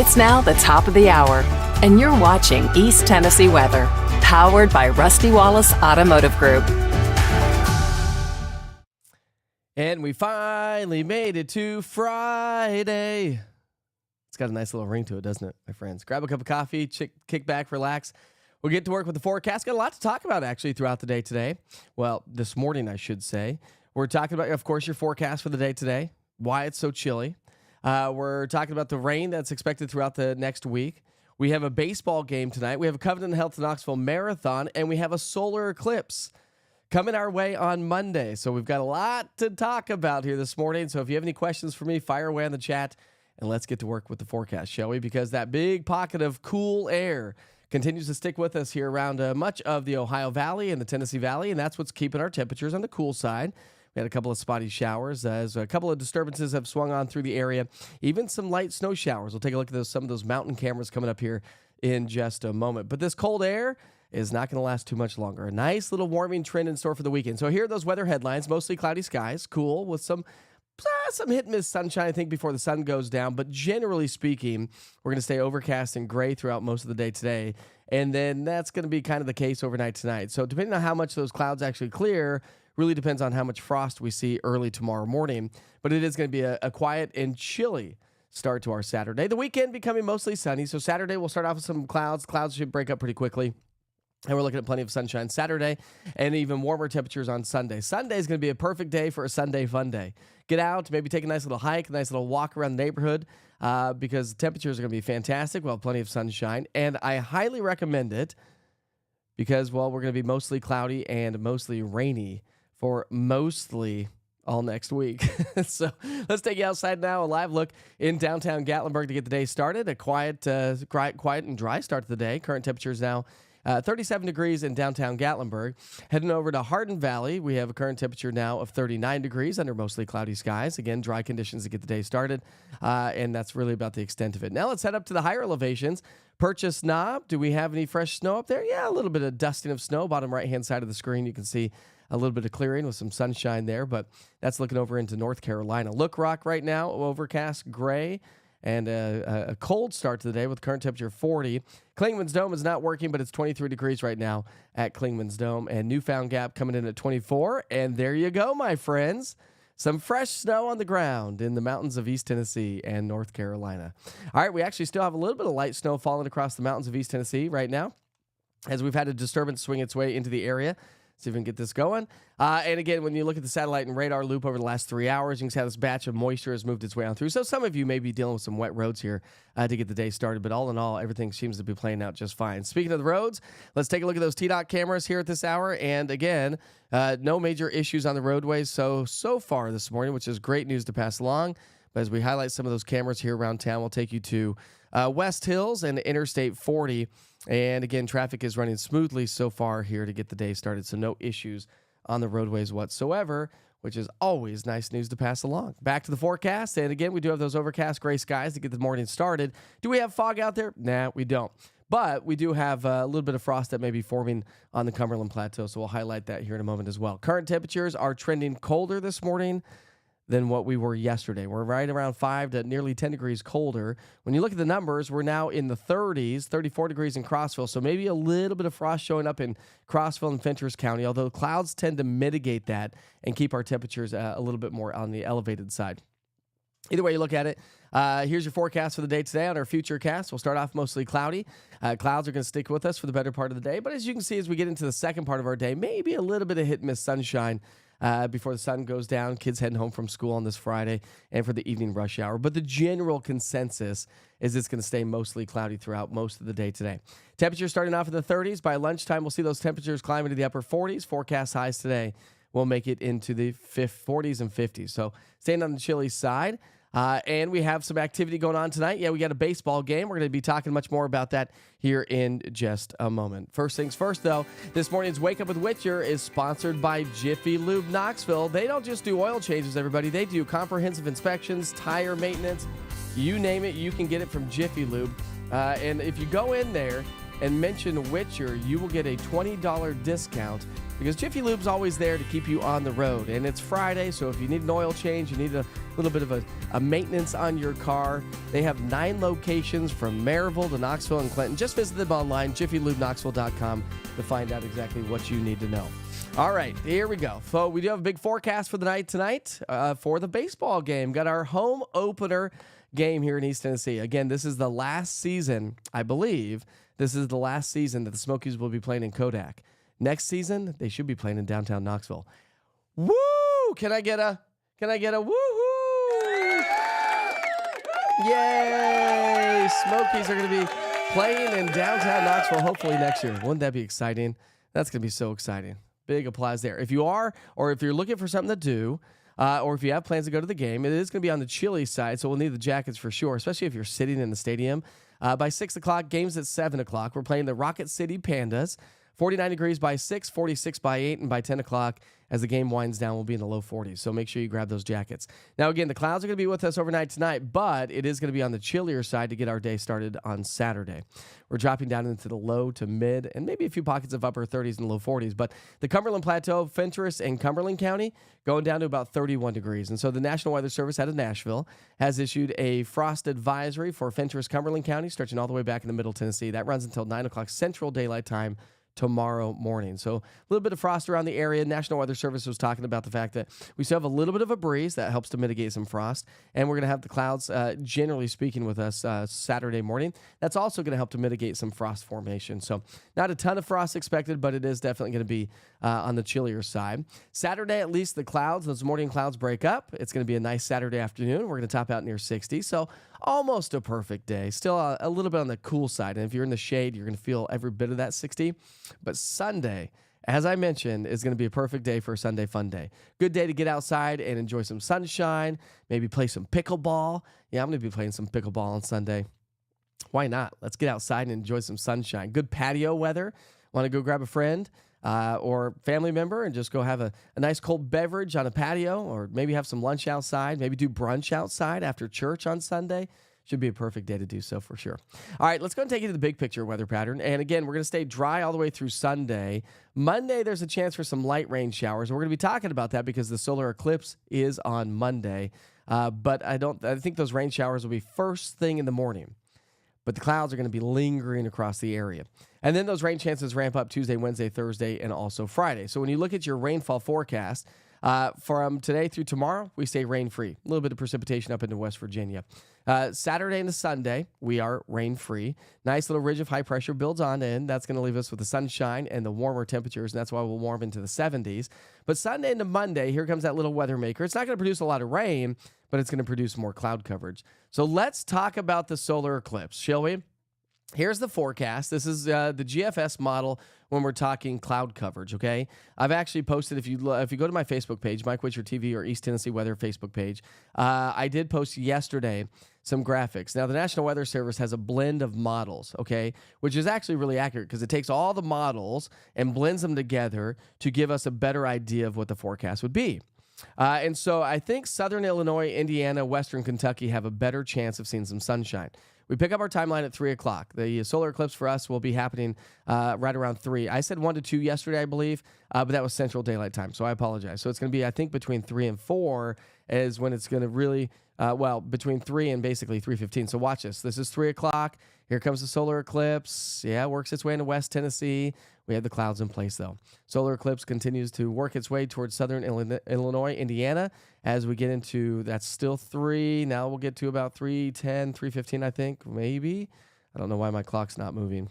It's now the top of the hour, and you're watching East Tennessee Weather, powered by Rusty Wallace Automotive Group. And we finally made it to Friday. It's got a nice little ring to it, doesn't it, my friends? Grab a cup of coffee, kick back, relax. We'll get to work with the forecast. Got a lot to talk about, actually, throughout the day today. Well, this morning, I should say. We're talking about, of course, your forecast for the day today, why it's so chilly. We're talking about the rain that's expected throughout the next week. We have a baseball game tonight. We have a Covenant Health Knoxville Marathon, and we have a solar eclipse coming our way on Monday. So we've got a lot to talk about here this morning. So if you have any questions for me, fire away in the chat, and let's get to work with the forecast, shall we? Because that big pocket of cool air continues to stick with us here around much of the Ohio Valley and the Tennessee Valley, and that's what's keeping our temperatures on the cool side. We had a couple of spotty showers as a couple of disturbances have swung on through the area. Even some light snow showers. We'll take a look at some of those mountain cameras coming up here in just a moment. But this cold air is not going to last too much longer. A nice little warming trend in store for the weekend. So here are those weather headlines. Mostly cloudy skies, cool with some hit and miss sunshine, I think, before the sun goes down. But generally speaking, we're going to stay overcast and gray throughout most of the day today. And then that's going to be kind of the case overnight tonight. So depending on how much those clouds actually clear, really depends on how much frost we see early tomorrow morning. But it is going to be a quiet and chilly start to our Saturday. The weekend becoming mostly sunny. So Saturday we'll start off with some clouds. Clouds should break up pretty quickly. And we're looking at plenty of sunshine Saturday and even warmer temperatures on Sunday. Sunday is going to be a perfect day for a Sunday fun day. Get out, maybe take a nice little hike, a nice little walk around the neighborhood because temperatures are going to be fantastic. We'll have plenty of sunshine. And I highly recommend it because, well, we're going to be mostly cloudy and mostly rainy for mostly all next week. So let's take you outside now. A live look in downtown Gatlinburg to get the day started. A quiet and dry start to the day. Current temperatures now 37 degrees in downtown Gatlinburg. Heading over to Hardin Valley, we have a current temperature now of 39 degrees under mostly cloudy skies. Again, dry conditions to get the day started, and that's really about the extent of it. Now let's head up to the higher elevations. Purchase Knob, do we have any fresh snow up there? Yeah, a little bit of dusting of snow. Bottom right-hand side of the screen, you can see a little bit of clearing with some sunshine there, but that's looking over into North Carolina. Look Rock right now, overcast, gray, and a cold start to the day with current temperature 40. Klingman's Dome is not working, but it's 23 degrees right now at Klingman's Dome. And Newfound Gap coming in at 24. And there you go, my friends. Some fresh snow on the ground in the mountains of East Tennessee and North Carolina. All right, we actually still have a little bit of light snow falling across the mountains of East Tennessee right now as we've had a disturbance swing its way into the area. See if we can get this going. And again, when you look at the satellite and radar loop over the last 3 hours, you can see how this batch of moisture has moved its way on through. So some of you may be dealing with some wet roads here to get the day started. But all in all, everything seems to be playing out just fine. Speaking of the roads, let's take a look at those TDOT cameras here at this hour. And again, no major issues on the roadways so far this morning, which is great news to pass along. But as we highlight some of those cameras here around town, we'll take you to West Hills and Interstate 40. And again, traffic is running smoothly so far here to get the day started. So no issues on the roadways whatsoever, which is always nice news to pass along. Back to the forecast. And again, we do have those overcast gray skies to get the morning started. Do we have fog out there? Nah, we don't. But we do have a little bit of frost that may be forming on the Cumberland Plateau. So we'll highlight that here in a moment as well. Current temperatures are trending colder this morning than what we were yesterday. We're right around 5 to nearly 10 degrees colder. When you look at the numbers, we're now in the 30s, 34 degrees in Crossville. So maybe a little bit of frost showing up in Crossville and Fentress County, although clouds tend to mitigate that and keep our temperatures a little bit more on the elevated side. Either way you look at it, here's your forecast for the day today on our future cast. We'll start off mostly cloudy. Clouds are going to stick with us for the better part of the day. But as you can see, as we get into the second part of our day, maybe a little bit of hit and miss sunshine before the sun goes down, kids heading home from school on this Friday, and for the evening rush hour. But the general consensus is it's going to stay mostly cloudy throughout most of the day today. Temperatures starting off in the 30s. By lunchtime, we'll see those temperatures climb into the upper 40s. Forecast highs today will make it into the 40s and 50s. So staying on the chilly side. And we have some activity going on tonight. Yeah, we got a baseball game. We're going to be talking much more about that here in just a moment. First things first, though, this morning's Wake Up with Whittier is sponsored by Jiffy Lube Knoxville. They don't just do oil changes, everybody. They do comprehensive inspections, tire maintenance. You name it, you can get it from Jiffy Lube. And if you go in there and mention Witcher, you will get a $20 discount because Jiffy Lube's always there to keep you on the road. And it's Friday, so if you need an oil change, you need a little bit of a maintenance on your car, they have 9 locations from Maryville to Knoxville and Clinton. Just visit them online, jiffylubeknoxville.com, to find out exactly what you need to know. All right, here we go. So we do have a big forecast for the night tonight for the baseball game. Got our home opener game here in East Tennessee. Again, this is the last season, I believe. This is the last season that the Smokies will be playing in Kodak. Next season, they should be playing in downtown Knoxville. Woo! Can I get a woo-hoo? Yay! Smokies are going to be playing in downtown Knoxville hopefully next year. Wouldn't that be exciting? That's going to be so exciting. Big applause there. If you are, or if you're looking for something to do, or if you have plans to go to the game, it is going to be on the chilly side, so we'll need the jackets for sure, especially if you're sitting in the stadium. By 6 o'clock, game's at 7 o'clock. We're playing the Rocket City Pandas. 49 degrees by 6, 46 by 8, and by 10 o'clock, as the game winds down, we'll be in the low 40s. So make sure you grab those jackets. Now, again, the Clouds are going to be with us overnight tonight, but it is going to be on the chillier side to get our day started on Saturday. We're dropping down into the low to mid and maybe a few pockets of upper 30s and low 40s. But the Cumberland Plateau, Fentress, and Cumberland County going down to about 31 degrees. And so the National Weather Service out of Nashville has issued a frost advisory for Fentress, Cumberland County, stretching all the way back into Middle Tennessee. That runs until 9 o'clock Central Daylight Time tomorrow morning. So a little bit of frost around the area. National Weather Service was talking about the fact that we still have a little bit of a breeze that helps to mitigate some frost. And we're going to have the clouds, generally speaking, with us Saturday morning. That's also going to help to mitigate some frost formation. So not a ton of frost expected, but it is definitely going to be on the chillier side. Saturday, at least the clouds, those morning clouds break up. It's going to be a nice Saturday afternoon. We're going to top out near 60. So almost a perfect day. Still a little bit on the cool side. And if you're in the shade, you're going to feel every bit of that 60. But Sunday, as I mentioned, is going to be a perfect day for a Sunday fun day. Good day to get outside and enjoy some sunshine, maybe play some pickleball. Yeah, I'm going to be playing some pickleball on Sunday. Why not? Let's get outside and enjoy some sunshine. Good patio weather. Want to go grab a friend or family member and just go have a nice cold beverage on a patio, or maybe have some lunch outside, maybe do brunch outside after church on Sunday. Should be a perfect day to do so for sure. All right, let's go and take you to the big picture weather pattern. And again, we're going to stay dry all the way through Sunday. Monday, there's a chance for some light rain showers. We're going to be talking about that because the solar eclipse is on Monday. But I think those rain showers will be first thing in the morning. But the clouds are going to be lingering across the area. And then those rain chances ramp up Tuesday, Wednesday, Thursday, and also Friday. So when you look at your rainfall forecast, from today through tomorrow, we stay rain-free. A little bit of precipitation up into West Virginia. Saturday into Sunday, we are rain-free. Nice little ridge of high pressure builds on in. That's going to leave us with the sunshine and the warmer temperatures, and that's why we'll warm into the 70s. But Sunday into Monday, here comes that little weather maker. It's not going to produce a lot of rain, but it's going to produce more cloud coverage. So let's talk about the solar eclipse, shall we? Here's the forecast. This is the GFS model when we're talking cloud coverage, okay? I've actually posted, if you go to my Facebook page, Mike Witcher TV or East Tennessee Weather Facebook page, I did post yesterday some graphics. Now, the National Weather Service has a blend of models, okay, which is actually really accurate because it takes all the models and blends them together to give us a better idea of what the forecast would be. And so I think Southern Illinois, Indiana, Western Kentucky have a better chance of seeing some sunshine. We pick up our timeline at 3 o'clock. The solar eclipse for us will be happening right around 3. I said 1 to 2 yesterday, I believe, but that was Central Daylight Time, so I apologize. So it's going to be, I think, between 3 and 4 is when it's going to really, between 3 and basically 3:15. So watch this. This is 3 o'clock. Here comes the solar eclipse. Yeah, it works its way into West Tennessee. We have the clouds in place, though. Solar eclipse continues to work its way towards Southern Illinois, Indiana. As we get into, that's still 3. Now we'll get to about 3:10, 3:15, I think, maybe. I don't know why my clock's not moving.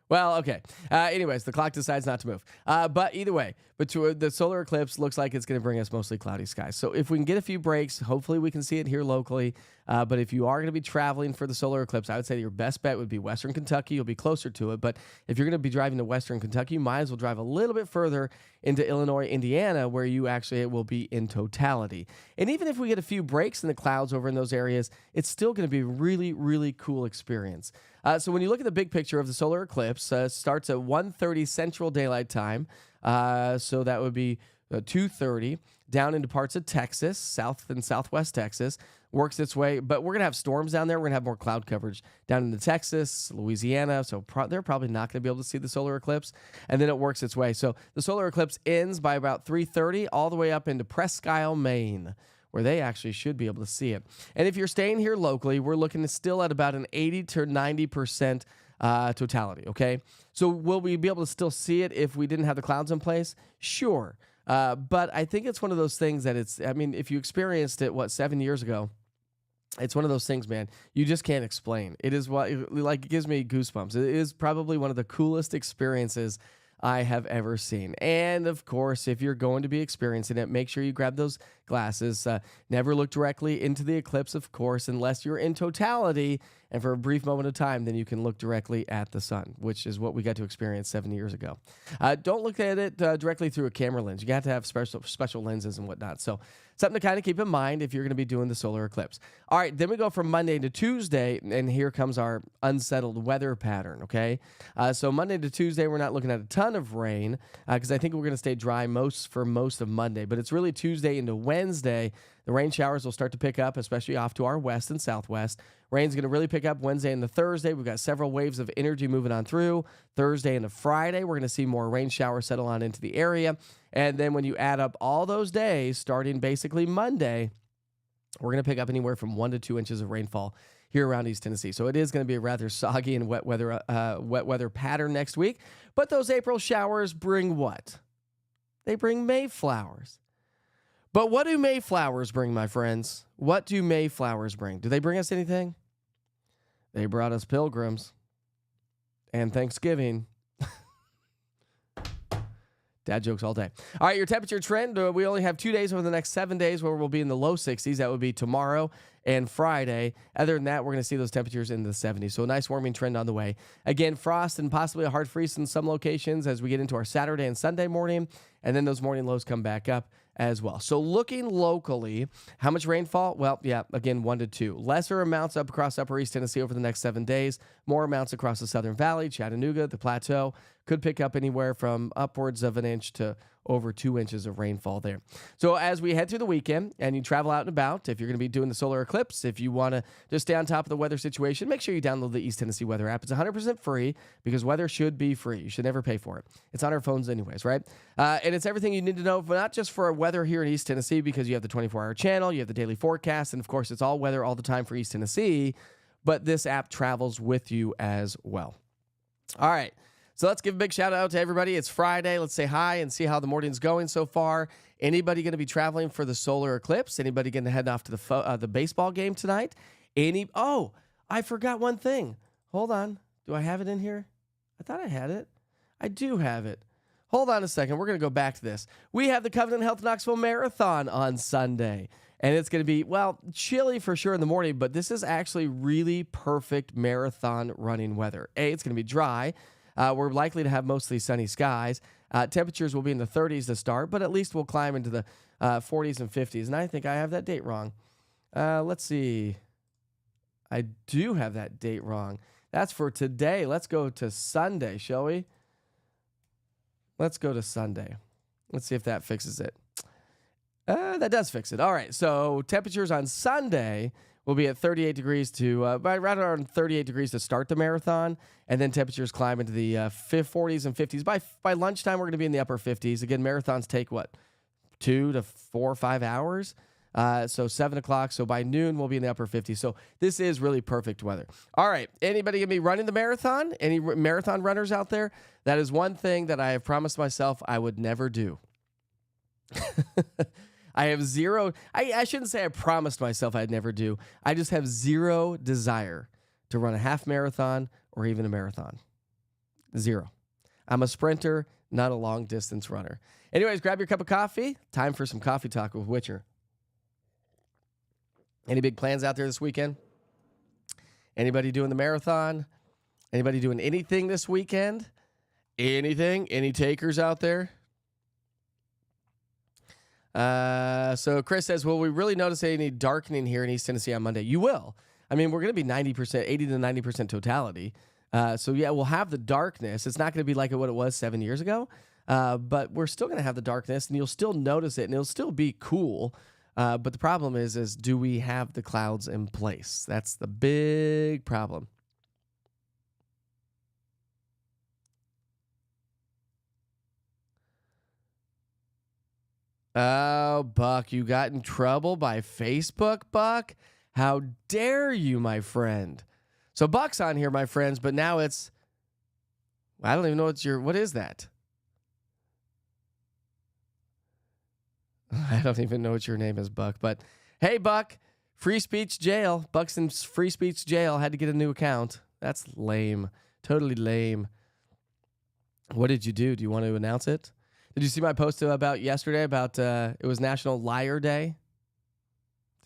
Well, okay. Anyways, the clock decides not to move. But either way, the solar eclipse looks like it's going to bring us mostly cloudy skies. So if we can get a few breaks, hopefully we can see it here locally. But if you are going to be traveling for the solar eclipse, I would say your best bet would be Western Kentucky. You'll be closer to it. But if you're going to be driving to Western Kentucky, you might as well drive a little bit further into Illinois, Indiana, where you actually will be in totality. And even if we get a few breaks in the clouds over in those areas, it's still going to be a really, really cool experience. So when you look at the big picture of the solar eclipse, starts at 1:30 Central Daylight Time. So that would be 2:30 down into parts of Texas, south and southwest Texas. works its way, but we're going to have storms down there. We're going to have more cloud coverage down into Texas, Louisiana. So they're probably not going to be able to see the solar eclipse. And then it works its way. So the solar eclipse ends by about 3:30 all the way up into Presque Isle, Maine, where they actually should be able to see it. And if you're staying here locally, we're looking still at about an 80 to 90% totality, okay? So will we be able to still see it if we didn't have the clouds in place? Sure. But I think it's one of those things that if you experienced it, 7 years ago, it's one of those things, man, you just can't explain. It is it gives me goosebumps. It is probably one of the coolest experiences I have ever seen. And of course, if you're going to be experiencing it, make sure you grab those glasses. Never look directly into the eclipse, of course, unless you're in totality. And for a brief moment of time, then you can look directly at the sun, which is what we got to experience 7 years ago. Don't look at it directly through a camera lens. You got to have special lenses and whatnot. So something to kind of keep in mind if you're going to be doing the solar eclipse. All right, then we go from Monday to Tuesday, and here comes our unsettled weather pattern, okay? So Monday to Tuesday, we're not looking at a ton of rain because I think we're going to stay dry for most of Monday. But it's really Tuesday into Wednesday. The rain showers will start to pick up, especially off to our west and southwest. Rain's going to really pick up Wednesday and Thursday. We've got several waves of energy moving on through. Thursday and Friday, we're going to see more rain showers settle on into the area. And then when you add up all those days, starting basically Monday, we're going to pick up anywhere from 1 to 2 inches of rainfall here around East Tennessee. So it is going to be a rather soggy and wet weather pattern next week. But those April showers bring what? They bring Mayflowers. But what do Mayflowers bring, my friends? What do Mayflowers bring? Do they bring us anything? They brought us pilgrims and Thanksgiving. Dad jokes all day. All right, your temperature trend. We only have 2 days over the next 7 days where we'll be in the low 60s. That would be tomorrow and Friday. Other than that, we're going to see those temperatures in the 70s. So a nice warming trend on the way. Again, frost and possibly a hard freeze in some locations as we get into our Saturday and Sunday morning. And then those morning lows come back up as well. So looking locally, how much rainfall? Well, yeah, again, 1 to 2. Lesser amounts up across Upper East Tennessee over the next 7 days. More amounts across the Southern Valley, Chattanooga, the Plateau. Could pick up anywhere from upwards of an inch to over 2 inches of rainfall there. So as we head through the weekend and you travel out and about, if you're going to be doing the solar eclipse, if you want to just stay on top of the weather situation, make sure you download the East Tennessee Weather app. It's 100% free because weather should be free. You should never pay for it. It's on our phones anyways, right? And it's everything you need to know, but not just for weather here in East Tennessee because you have the 24-hour channel, you have the daily forecast, and of course it's all weather all the time for East Tennessee, but this app travels with you as well. All right. So let's give a big shout out to everybody. It's Friday. Let's say hi and see how the morning's going so far. Anybody going to be traveling for the solar eclipse? Anybody going to head off to the baseball game tonight? Oh, I forgot one thing. Hold on. Do I have it in here? I thought I had it. I do have it. Hold on a second. We're going to go back to this. We have the Covenant Health Knoxville Marathon on Sunday. And it's going to be, chilly for sure in the morning, but this is actually really perfect marathon running weather. It's going to be dry. We're likely to have mostly sunny skies. Temperatures will be in the 30s to start, but at least we'll climb into the 40s and 50s. And I think I have that date wrong. Let's see. I do have that date wrong. That's for today. Let's go to Sunday, shall we? Let's go to Sunday. Let's see if that fixes it. That does fix it. All right. So temperatures on Sunday will be at 38 degrees right around 38 degrees to start the marathon, and then temperatures climb into the 40s and 50s. By lunchtime, we're going to be in the upper 50s. Again, marathons take 2 to 4 or 5 hours. So 7 o'clock. So by noon, we'll be in the upper 50s. So this is really perfect weather. All right. Anybody going to be running the marathon? Any marathon runners out there? That is one thing that I have promised myself I would never do. I have zero, I shouldn't say I promised myself I'd never do. I just have zero desire to run a half marathon or even a marathon. Zero. I'm a sprinter, not a long distance runner. Anyways, grab your cup of coffee. Time for some coffee talk with Witcher. Any big plans out there this weekend? Anybody doing the marathon? Anybody doing anything this weekend? Anything? Any takers out there? So Chris says, will we really notice any darkening here in East Tennessee on Monday? You will. I mean, we're going to be 90%, 80 to 90% totality. So yeah, we'll have the darkness. It's not going to be like what it was 7 years ago. But we're still going to have the darkness and you'll still notice it and it'll still be cool. But the problem is do we have the clouds in place? That's the big problem. Oh, Buck, you got in trouble by Facebook, Buck? How dare you, my friend? So Buck's on here, my friends, but now it's, I don't even know what is that? I don't even know what your name is, Buck, but hey, Buck, free speech jail. Buck's in free speech jail, had to get a new account. That's lame, totally lame. What did you do? Do you want to announce it? Did you see my post about yesterday about it was National Liar Day?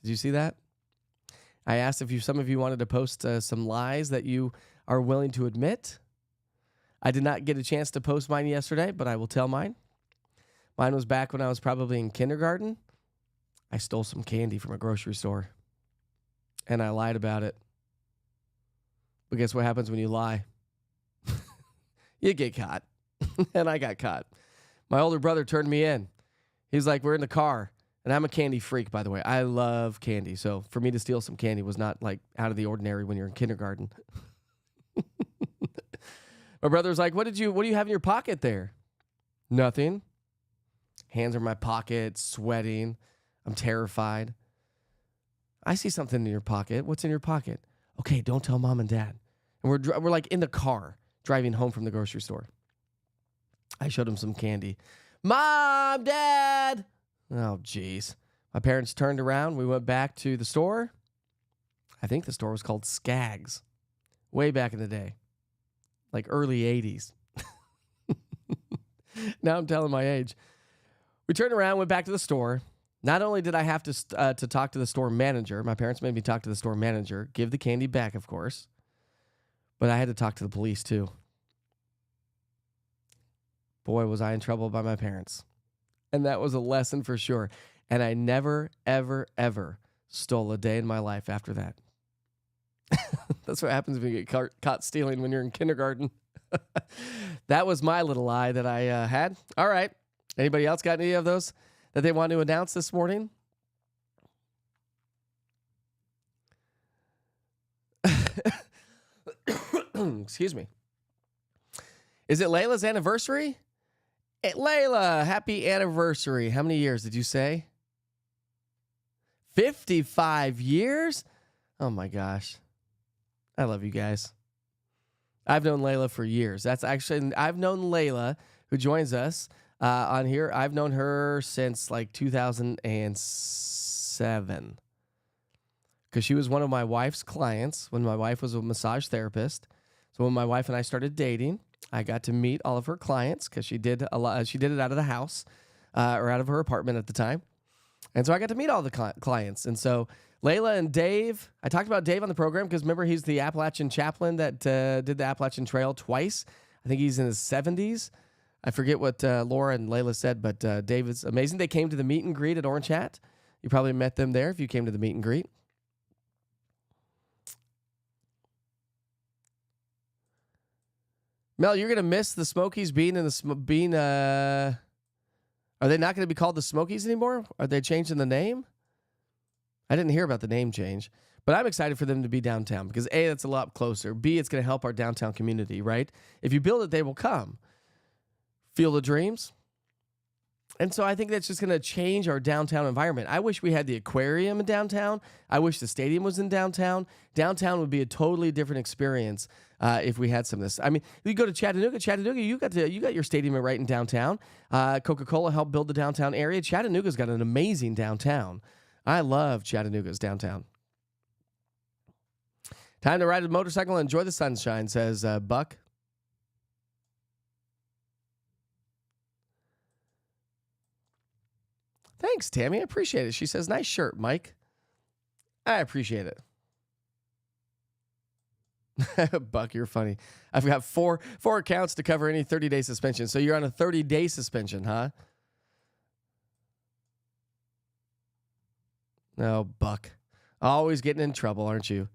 Did you see that? I asked if some of you wanted to post some lies that you are willing to admit. I did not get a chance to post mine yesterday, but I will tell mine. Mine was back when I was probably in kindergarten. I stole some candy from a grocery store, and I lied about it. But guess what happens when you lie? You get caught, and I got caught. My older brother turned me in. He's like, we're in the car. And I'm a candy freak, by the way. I love candy. So for me to steal some candy was not like out of the ordinary when you're in kindergarten. My brother's like, what do you have in your pocket there? Nothing. Hands are in my pocket, sweating. I'm terrified. I see something in your pocket. What's in your pocket? Okay, don't tell mom and dad. And we're like in the car driving home from the grocery store. I showed him some candy. Mom, Dad. Oh, geez. My parents turned around. We went back to the store. I think the store was called Skaggs. Way back in the day. Like early 80s. Now I'm telling my age. We turned around, went back to the store. Not only did I have to talk to the store manager, my parents made me talk to the store manager, give the candy back, of course, but I had to talk to the police too. Boy, was I in trouble by my parents. And that was a lesson for sure. And I never, ever, ever stole a day in my life after that. That's what happens when you get caught stealing when you're in kindergarten. That was my little lie that I had. All right. Anybody else got any of those that they want to announce this morning? Excuse me. Is it Layla's anniversary? Hey, Layla, happy anniversary. How many years did you say? 55 years? Oh my gosh. I love you guys. I've known Layla for years. I've known Layla, who joins us on here. I've known her since like 2007. Because she was one of my wife's clients when my wife was a massage therapist. So when my wife and I started dating, I got to meet all of her clients because she did a lot. She did it out of the house or out of her apartment at the time. And so I got to meet all the clients. And so Layla and Dave, I talked about Dave on the program because remember he's the Appalachian chaplain that did the Appalachian Trail twice. I think he's in his 70s. I forget what Laura and Layla said, but Dave is amazing. They came to the meet and greet at Orange Hat. You probably met them there if you came to the meet and greet. Mel, you're going to miss the Smokies being in the are they not going to be called the Smokies anymore? Are they changing the name? I didn't hear about the name change, but I'm excited for them to be downtown because A, that's a lot closer. B, it's going to help our downtown community, right? If you build it, they will come. Field of Dreams. And so I think that's just going to change our downtown environment. I wish we had the aquarium in downtown. I wish the stadium was in downtown. Downtown would be a totally different experience if we had some of this. I mean, you go to Chattanooga. Chattanooga, you got your stadium right in downtown. Coca-Cola helped build the downtown area. Chattanooga's got an amazing downtown. I love Chattanooga's downtown. Time to ride a motorcycle and enjoy the sunshine, says Buck. Thanks, Tammy. I appreciate it. She says, nice shirt, Mike. I appreciate it. Buck, you're funny. I've got four accounts to cover any 30-day suspension. So you're on a 30-day suspension, huh? No, Buck. Always getting in trouble, aren't you?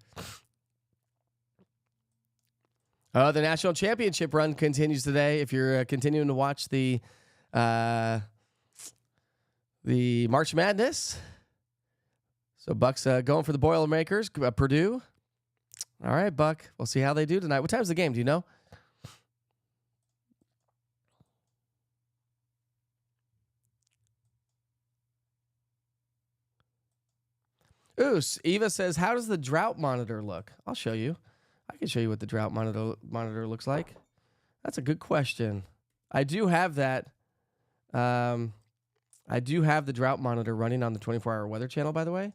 The national championship run continues today. If you're continuing to watch the March Madness, So Buck's going for the Boilermakers, Purdue. All right, Buck. We'll see how they do tonight. What time's the game? Do you know? Ooh, Eva says, how does the drought monitor look? I'll show you. I can show you what the drought monitor looks like. That's a good question. I do have that. I do have the drought monitor running on the 24-hour weather channel, by the way.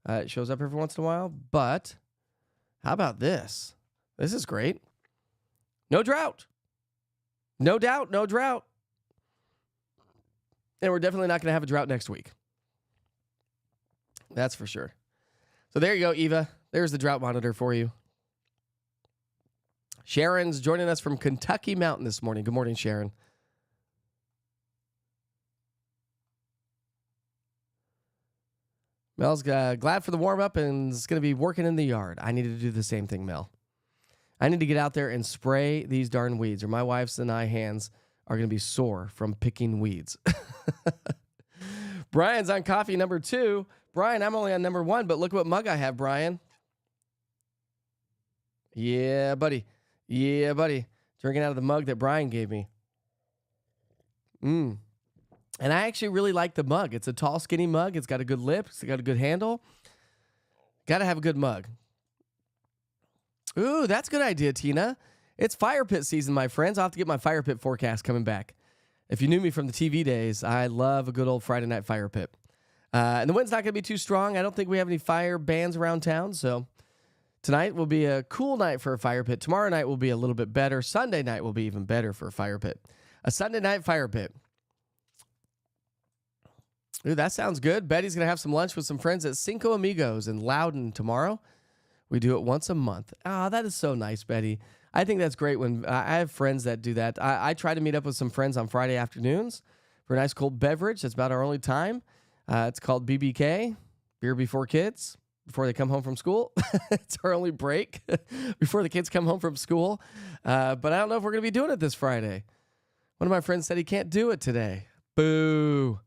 It shows up every once in a while. But how about this? This is great. No drought. No doubt, no drought. And we're definitely not going to have a drought next week. That's for sure. So there you go, Eva. There's the drought monitor for you. Sharon's joining us from Kentucky Mountain this morning. Good morning, Sharon. Mel's glad for the warm-up and is going to be working in the yard. I need to do the same thing, Mel. I need to get out there and spray these darn weeds, or my wife's and I hands are going to be sore from picking weeds. Brian's on coffee number 2. Brian, I'm only on number 1, but look what mug I have, Brian. Yeah, buddy. Yeah, buddy. Drinking out of the mug that Brian gave me. And I actually really like the mug. It's a tall, skinny mug. It's got a good lip. It's got a good handle. Got to have a good mug. Ooh, that's a good idea, Tina. It's fire pit season, my friends. I'll have to get my fire pit forecast coming back. If you knew me from the TV days, I love a good old Friday night fire pit. And the wind's not going to be too strong. I don't think we have any fire bans around town, so tonight will be a cool night for a fire pit. Tomorrow night will be a little bit better. Sunday night will be even better for a fire pit. A Sunday night fire pit. Ooh, that sounds good. Betty's going to have some lunch with some friends at Cinco Amigos in Loudon tomorrow. We do it once a month. Ah, that is so nice, Betty. I think that's great when I have friends that do that. I try to meet up with some friends on Friday afternoons for a nice cold beverage. That's about our only time. It's called BBK, Beer Before Kids, before they come home from school. It's our only break before the kids come home from school. But I don't know if we're going to be doing it this Friday. One of my friends said he can't do it today. Boo.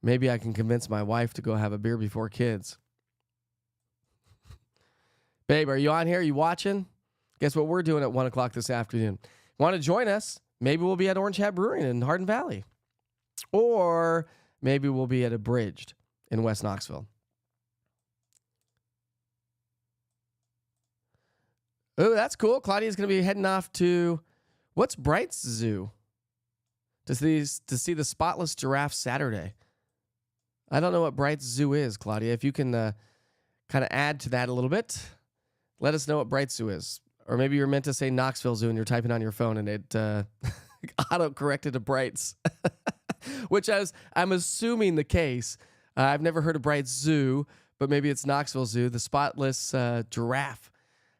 Maybe I can convince my wife to go have a beer before kids. Babe, are you on here? Are you watching? Guess what we're doing at 1 o'clock this afternoon? Want to join us? Maybe we'll be at Orange Hat Brewing in Hardin Valley. Or maybe we'll be at Abridged in West Knoxville. Oh, that's cool. Claudia's going to be heading off to, what's Bright's Zoo? To see the spotless giraffe Saturday. I don't know what Bright's Zoo is, Claudia. If you can kind of add to that a little bit, let us know what Bright's Zoo is. Or maybe you're meant to say Knoxville Zoo and you're typing on your phone and it auto-corrected to Bright's. Which I'm assuming the case. I've never heard of Bright's Zoo, but maybe it's Knoxville Zoo, the spotless giraffe.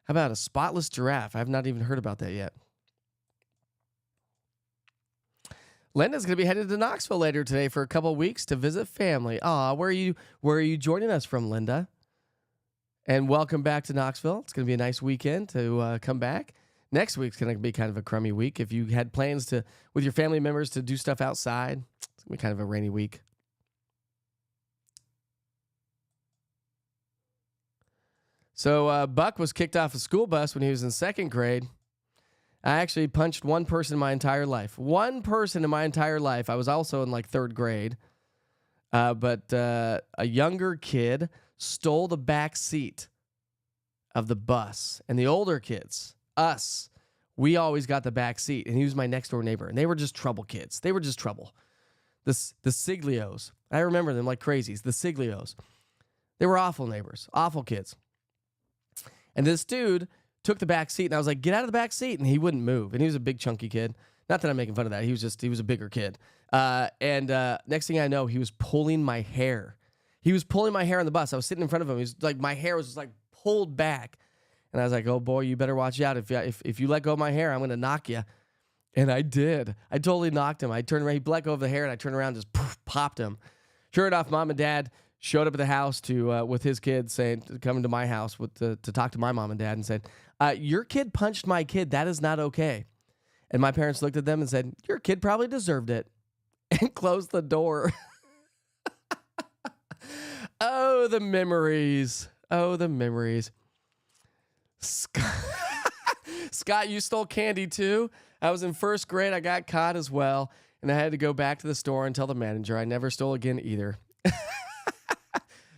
How about a spotless giraffe? I've not even heard about that yet. Linda's going to be headed to Knoxville later today for a couple of weeks to visit family. Aw, where are you joining us from, Linda? And welcome back to Knoxville. It's going to be a nice weekend to come back. Next week's going to be kind of a crummy week. If you had plans with your family members to do stuff outside, it's going to be kind of a rainy week. So Buck was kicked off a school bus when he was in 2nd grade. I actually punched one person in my entire life. One person in my entire life. I was also in like 3rd grade. But a younger kid stole the back seat of the bus. And the older kids, us, we always got the back seat. And he was my next door neighbor. And they were just trouble kids. They were just trouble. The Siglios. I remember them like crazies. The Siglios. They were awful neighbors. Awful kids. And this dude took the back seat, and I was like, get out of the back seat. And he wouldn't move. And he was a big, chunky kid. Not that I'm making fun of that. He was a bigger kid. And next thing I know, he was pulling my hair. He was pulling my hair on the bus. I was sitting in front of him. He was like, my hair was just like pulled back. And I was like, oh, boy, you better watch out. If you let go of my hair, I'm going to knock you. And I did. I totally knocked him. I turned around. He let go of the hair, and I turned around and just popped him. Sure enough, Mom and Dad showed up at the house with his kids, coming to my house to talk to my mom and dad, and said, your kid punched my kid. That is not okay. And my parents looked at them and said, your kid probably deserved it, and closed the door. Oh, the memories. Oh, the memories. Scott, Scott, you stole candy too? I was in first grade. I got caught as well. And I had to go back to the store and tell the manager I never stole again either.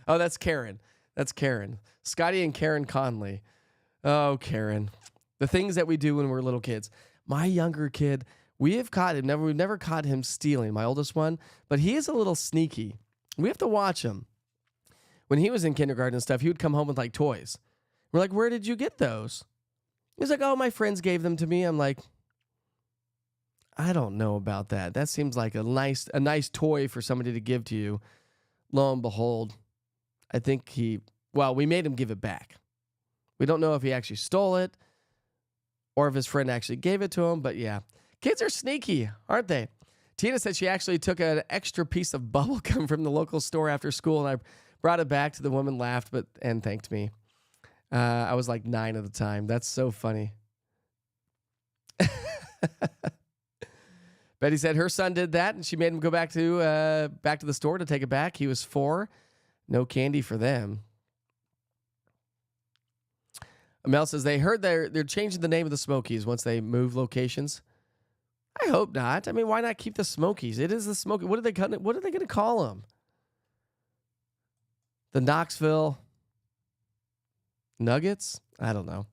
Oh, that's Karen. That's Karen. Scotty and Karen Conley. Oh, Karen. The things that we do when we're little kids. My younger kid, we've never caught him stealing, my oldest one, but he is a little sneaky. We have to watch him. When he was in kindergarten and stuff, he would come home with like toys. We're like, where did you get those? He's like, oh, my friends gave them to me. I'm like, I don't know about that. That seems like a nice toy for somebody to give to you. Lo and behold, I think we made him give it back. We don't know if he actually stole it or if his friend actually gave it to him, but yeah. Kids are sneaky, aren't they? Tina said she actually took an extra piece of bubble gum from the local store after school, and I brought it back to the woman, laughed, and thanked me. I was like 9 at the time. That's so funny. Betty said her son did that, and she made him go back to the store to take it back. He was 4. No candy for them. Mel says they heard they're changing the name of the Smokies once they move locations. I hope not. I mean, why not keep the Smokies? It is the Smokies. What are they going to call them? The Knoxville Nuggets? I don't know.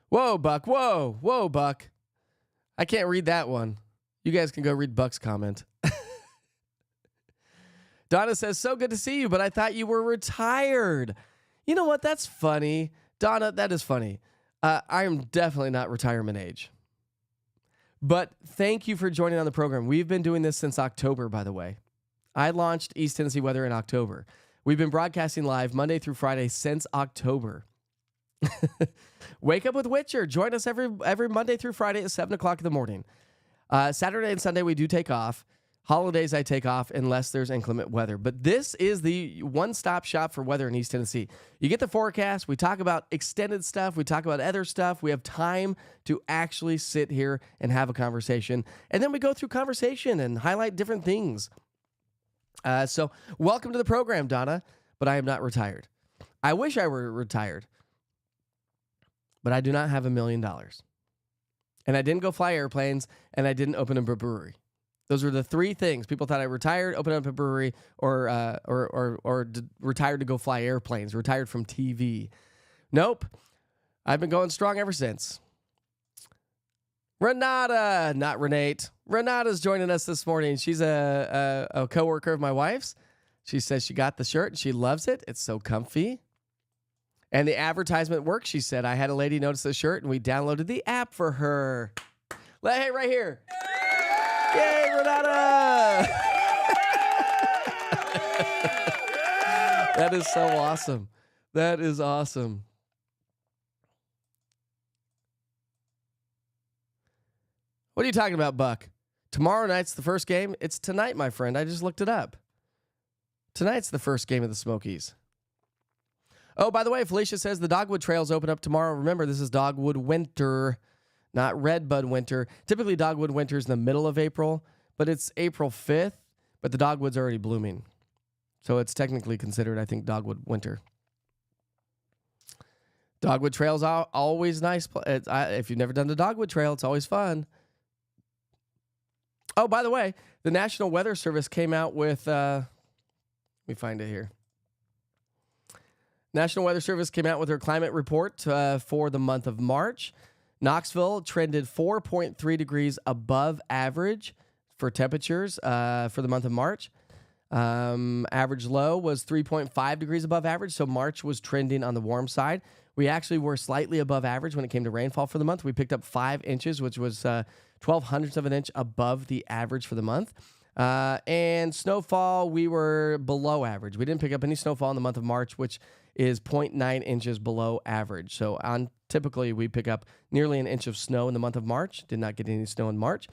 Whoa, Buck. Whoa, Buck. I can't read that one. You guys can go read Buck's comment. Donna says, so good to see you, but I thought you were retired. You know what? That's funny. Donna, that is funny. I am definitely not retirement age. But thank you for joining on the program. We've been doing this since October, by the way. I launched East Tennessee Weather in October. We've been broadcasting live Monday through Friday since October. Wake up with Witcher. Join us every Monday through Friday at 7 o'clock in the morning. Saturday and Sunday, we do take off. Holidays, I take off unless there's inclement weather. But this is the one-stop shop for weather in East Tennessee. You get the forecast. We talk about extended stuff. We talk about other stuff. We have time to actually sit here and have a conversation. And then we go through conversation and highlight different things. So welcome to the program, Donna. But I am not retired. I wish I were retired. But I do not have $1 million. And I didn't go fly airplanes, and I didn't open a brewery. Those were the 3 things. People thought I retired, opened up a brewery, or retired to go fly airplanes, retired from TV. Nope. I've been going strong ever since. Renata, not Renate. Renata's joining us this morning. She's a coworker of my wife's. She says she got the shirt and she loves it. It's so comfy. And the advertisement works, she said. I had a lady notice the shirt and we downloaded the app for her. Hey, right here. Yay, Renata! That is so awesome. That is awesome. What are you talking about, Buck? Tomorrow night's the first game? It's tonight, my friend. I just looked it up. Tonight's the first game of the Smokies. Oh, by the way, Felicia says the Dogwood Trails open up tomorrow. Remember, this is Dogwood Winter, not Redbud Winter. Typically, Dogwood Winter is in the middle of April, but it's April 5th, but the dogwood's already blooming. So it's technically considered, I think, Dogwood Winter. Dogwood Trail's always nice. If you've never done the Dogwood Trail, it's always fun. Oh, by the way, the National Weather Service came out with, let me find it here. National Weather Service came out with their climate report for the month of March. Knoxville trended 4.3 degrees above average for temperatures for the month of March. Average low was 3.5 degrees above average, so March was trending on the warm side. We actually were slightly above average when it came to rainfall for the month. We picked up 5 inches, which was 0.12 of an inch above the average for the month. And snowfall, we were below average. We didn't pick up any snowfall in the month of March, which is 0.9 inches below average. So typically we pick up nearly an inch of snow in the month of March. Did not get any snow in March.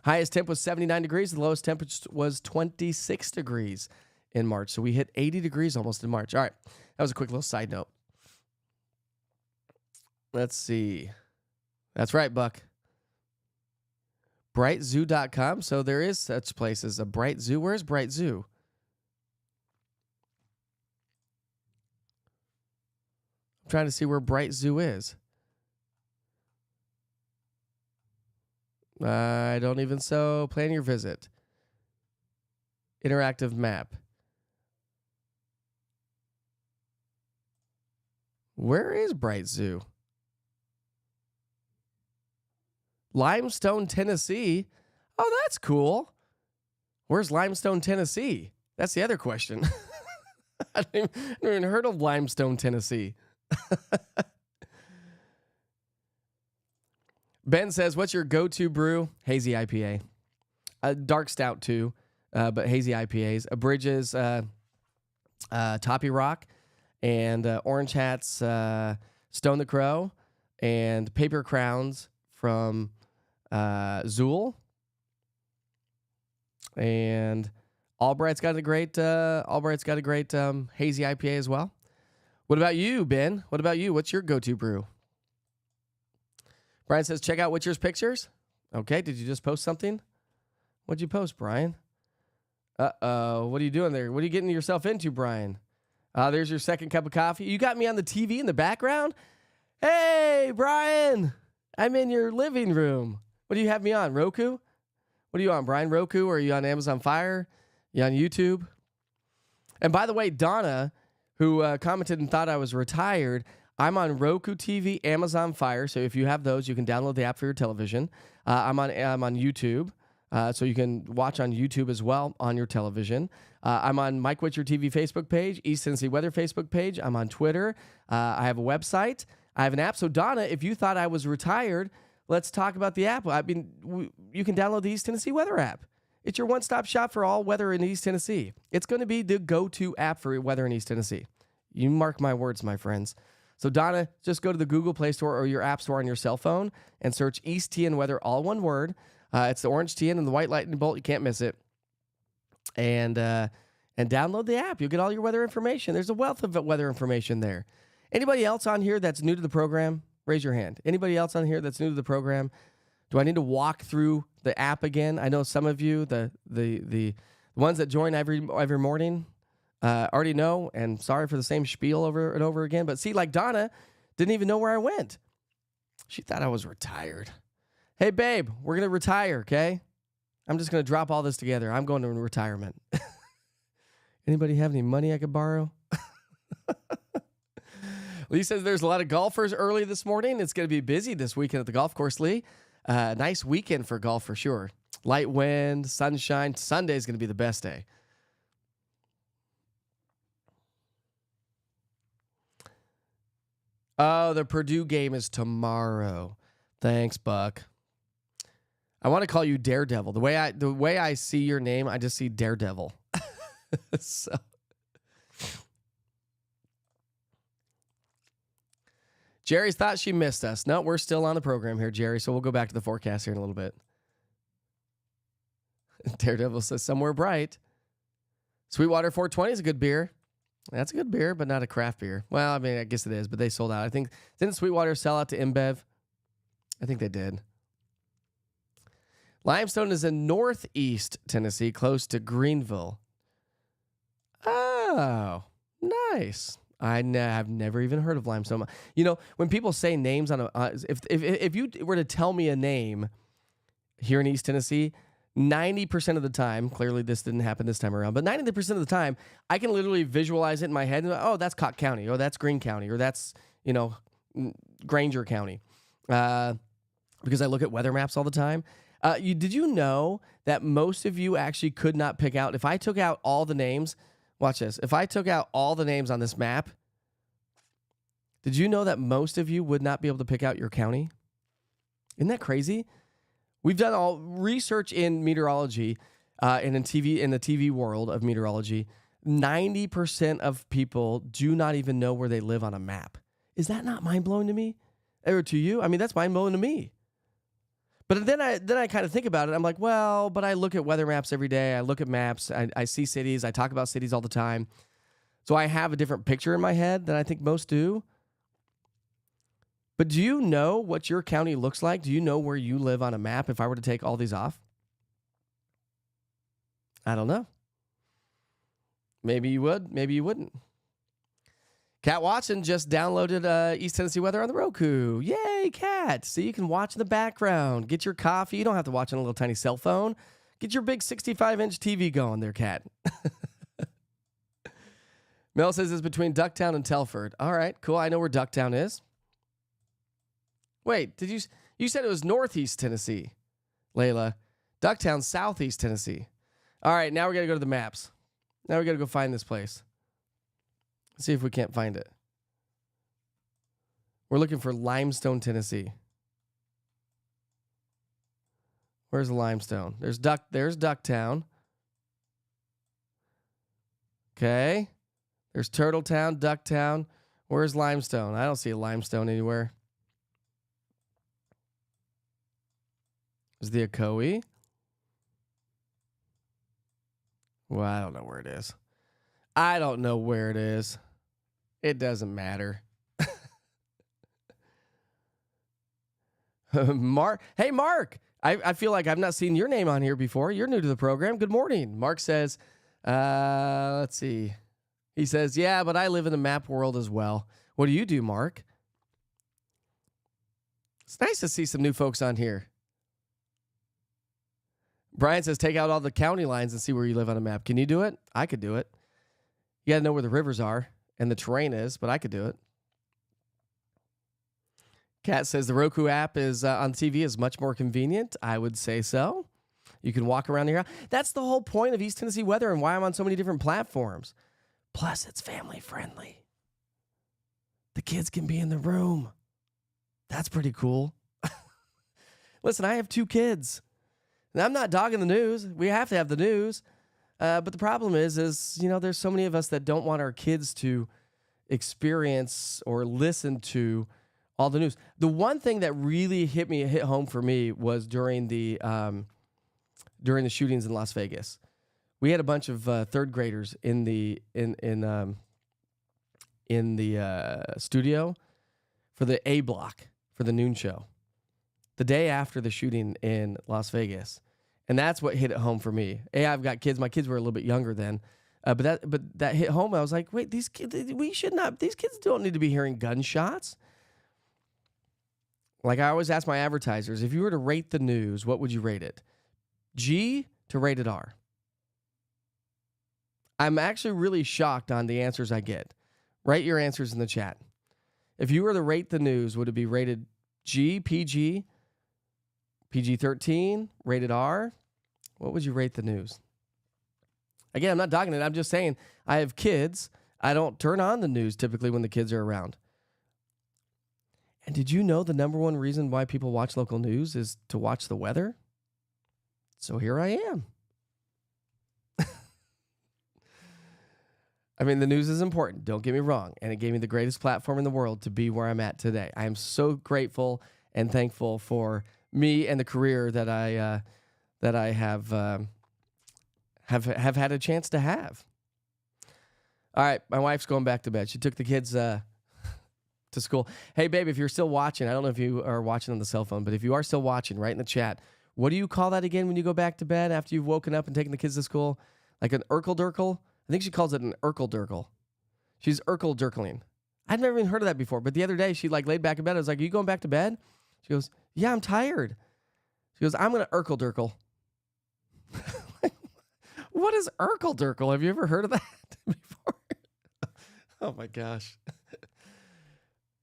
Highest temp was 79 degrees. The lowest temperature was 26 degrees in March. So we hit 80 degrees almost in March. All right. That was a quick little side note. Let's see. That's right, Buck. Brightzoo.com. So there is such place as a Bright Zoo. Where's Bright Zoo? I'm trying to see where Bright Zoo is. I don't even so. Plan your visit. Interactive map. Where is Bright Zoo? Limestone, Tennessee. Oh, that's cool. Where's Limestone, Tennessee? That's the other question. I haven't even heard of Limestone, Tennessee. Ben says, what's your go-to brew? Hazy IPA. Dark stout too, but hazy IPAs. Bridges, Toppy Rock, and Orange Hats, Stone the Crow, and Paper Crowns from Zool. And Albright's got a great hazy IPA as well. What about you, Ben? What about you? What's your go-to brew? Brian says, check out Witcher's pictures. Okay, did you just post something? What'd you post, Brian? Uh-oh, what are you doing there? What are you getting yourself into, Brian? There's your second cup of coffee. You got me on the TV in the background? Hey, Brian, I'm in your living room. What do you have me on, Roku? What are you on, Brian? Roku, or are you on Amazon Fire? You on YouTube? And by the way, Donna, who commented and thought I was retired, I'm on Roku TV, Amazon Fire. So if you have those, you can download the app for your television. I'm on YouTube, so you can watch on YouTube as well on your television. I'm on Mike Witcher TV Facebook page, East Tennessee Weather Facebook page. I'm on Twitter. I have a website. I have an app. So Donna, if you thought I was retired, let's talk about the app. I mean, you can download the East Tennessee Weather app. It's your one-stop shop for all weather in East Tennessee. It's going to be the go-to app for weather in East Tennessee. You mark my words, my friends. So Donna, just go to the Google Play Store or your App Store on your cell phone and search East TN Weather, all one word. It's the orange TN and the white lightning bolt. You can't miss it. And download the app. You'll get all your weather information. There's a wealth of weather information there. Anybody else on here that's new to the program? Raise your hand. Anybody else on here that's new to the program? Do I need to walk through the app again? I know some of you, the ones that join every morning, already know, and sorry for the same spiel over and over again. But see, like Donna didn't even know where I went. She thought I was retired. Hey, babe, we're going to retire, okay? I'm just going to drop all this together. I'm going to retirement. Anybody have any money I could borrow? Lee says there's a lot of golfers early this morning. It's going to be busy this weekend at the golf course, Lee. Nice weekend for golf for sure. Light wind, sunshine. Sunday is going to be the best day. Oh, the Purdue game is tomorrow. Thanks, Buck. I want to call you Daredevil. The way I see your name, I just see Daredevil. So Jerry's thought she missed us. No, we're still on the program here, Jerry. So we'll go back to the forecast here in a little bit. Daredevil says somewhere bright. Sweetwater 420 is a good beer. That's a good beer, but not a craft beer. Well, I mean, I guess it is, but they sold out. I think, didn't Sweetwater sell out to InBev? I think they did. Limestone is in northeast Tennessee, close to Greenville. Oh, nice. I've never even heard of Limestone. You know, when people say names on if you were to tell me a name here in East Tennessee, 90% of the time, clearly this didn't happen this time around, but 90% of the time, I can literally visualize it in my head. And, oh, that's Cott County, or that's Greene County, or that's, Granger County, because I look at weather maps all the time. Did you know that most of you actually could not pick out, if I took out all the names, watch this, if I took out all the names on this map, did you know that most of you would not be able to pick out your county? Isn't that crazy? We've done all research in meteorology and in the TV world of meteorology. 90% of people do not even know where they live on a map. Is that not mind-blowing to me? Or to you? I mean, that's mind-blowing to me. But then I kind of think about it. I'm like, well, but I look at weather maps every day. I look at maps. I see cities. I talk about cities all the time. So I have a different picture in my head than I think most do. But do you know what your county looks like? Do you know where you live on a map if I were to take all these off? I don't know. Maybe you would, maybe you wouldn't. Kat Watson just downloaded East Tennessee weather on the Roku. Yay, Kat. So you can watch in the background. Get your coffee. You don't have to watch on a little tiny cell phone. Get your big 65-inch TV going there, Kat. Mel says it's between Ducktown and Telford. All right, cool. I know where Ducktown is. Wait, you said it was Northeast Tennessee, Layla. Ducktown, Southeast Tennessee. All right, now we got to go to the maps. Now we got to go find this place. See if we can't find it. We're looking for Limestone, Tennessee. Where's Limestone? There's Ducktown. Okay. There's Turtletown, Ducktown. Where's Limestone? I don't see a Limestone anywhere. Is the Ocoee? Well, I don't know where it is. I don't know where it is. It doesn't matter. Mark. Hey, Mark. I feel like I've not seen your name on here before. You're new to the program. Good morning. Mark says, let's see. He says, yeah, but I live in the map world as well. What do you do, Mark? It's nice to see some new folks on here. Brian says, take out all the county lines and see where you live on a map. Can you do it? I could do it. You got to know where the rivers are and the terrain is, but I could do it. Kat says the Roku app is on TV is much more convenient. I would say so. You can walk around here. That's the whole point of East Tennessee weather and why I'm on so many different platforms. Plus, it's family friendly. The kids can be in the room. That's pretty cool. Listen, I have 2 kids. And I'm not dogging the news. We have to have the news. But the problem is, there's so many of us that don't want our kids to experience or listen to all the news. The one thing that really hit home for me was during the shootings in Las Vegas. We had a bunch of 3rd graders in the studio for the A block for the noon show, the day after the shooting in Las Vegas. And that's what hit it home for me. I've got kids. My kids were a little bit younger then. But that hit home. I was like, wait, these kids don't need to be hearing gunshots. Like I always ask my advertisers, if you were to rate the news, what would you rate it? G to rated R. I'm actually really shocked on the answers I get. Write your answers in the chat. If you were to rate the news, would it be rated G, PG, PG-13, rated R? What would you rate the news? Again, I'm not dogging it. I'm just saying I have kids. I don't turn on the news typically when the kids are around. And did you know the number one reason why people watch local news is to watch the weather? So here I am. I mean, the news is important. Don't get me wrong. And it gave me the greatest platform in the world to be where I'm at today. I am so grateful and thankful for me and the career that I have had a chance to have. All right, my wife's going back to bed. She took the kids to school. Hey, babe, if you're still watching, I don't know if you are watching on the cell phone, but if you are still watching, write in the chat. What do you call that again when you go back to bed after you've woken up and taken the kids to school? Like an Urkel-Durkel? I think she calls it an Urkel-Durkel. She's Urkel-Durkling. I'd never even heard of that before, but the other day she laid back in bed. I was like, are you going back to bed? She goes, yeah, I'm tired. She goes, I'm going to Urkel-Durkel. What is Urkel-Durkel? Have you ever heard of that before? Oh, my gosh.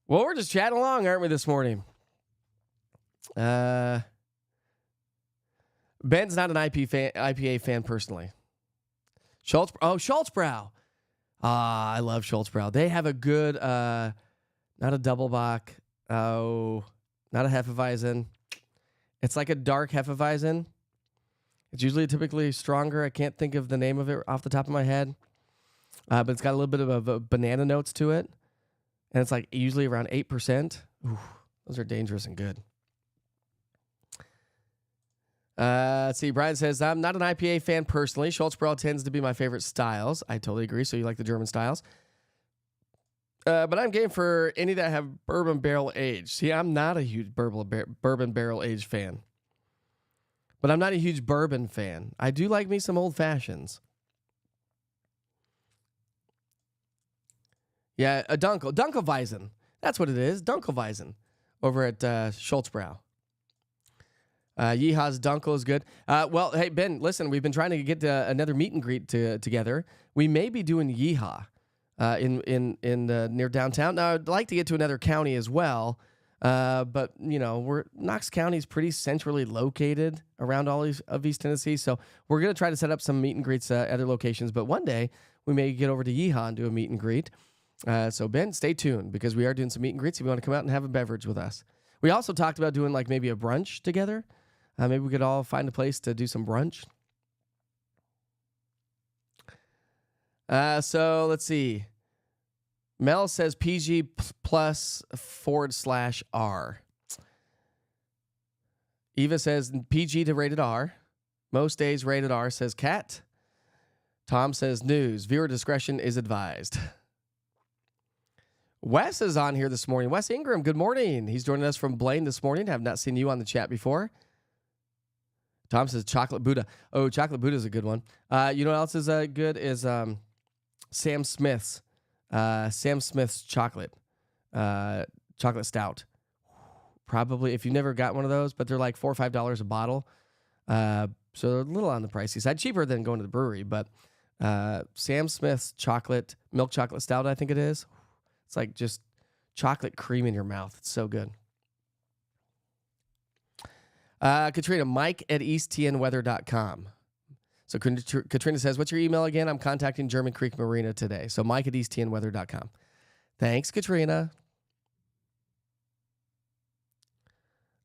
Well, we're just chatting along, aren't we, this morning? Ben's not an IPA fan personally. Schultzbrow. I love Schultzbrow. They have a good, not a Doppelbock. Oh, not a Hefeweizen. It's like a dark Hefeweizen. It's usually typically stronger. I can't think of the name of it off the top of my head. But it's got a little bit of a banana notes to it. And it's like usually around 8%. Ooh, those are dangerous and good. Let's see. Brian says, I'm not an IPA fan personally. Schultzbrow tends to be my favorite styles. I totally agree. So you like the German styles. But I'm game for any that have bourbon barrel aged. See, I'm not a huge bourbon barrel aged fan. But I'm not a huge bourbon fan. I do like me some old fashions. Yeah, a Dunkelweizen. That's what it is, Dunkelweizen, over at Schultzbrow. Yeehaw's Dunkel is good. Well, hey, Ben, listen, we've been trying to get another meet and greet together. We may be doing Yeehaw in near downtown. Now, I'd like to get to another county as well, but, Knox County is pretty centrally located around all of East Tennessee, so we're going to try to set up some meet and greets at other locations, but one day we may get over to Yeehaw and do a meet and greet. So, Ben, stay tuned because we are doing some meet and greets if you want to come out and have a beverage with us. We also talked about doing like maybe a brunch together. Maybe we could all find a place to do some brunch. So let's see. Mel says PG plus /R. Eva says PG to rated R. Most days rated R, says Cat. Tom says news. Viewer discretion is advised. Wes is on here this morning. Wes Ingram, good morning. He's joining us from Blaine this morning. Have not seen you on the chat before. Tom says Chocolate Buddha. Oh, Chocolate Buddha is a good one. You know what else is good is Sam Smith's chocolate stout. Probably if you've never got one of those, but they're like $4 or $5 a bottle. So they're a little on the pricey side, cheaper than going to the brewery. But Sam Smith's milk chocolate stout, I think it is. It's like just chocolate cream in your mouth. It's so good. Katrina, Mike at easttnweather.com. So Katrina says, what's your email again? I'm contacting German Creek Marina today. So Mike at easttnweather.com. Thanks, Katrina.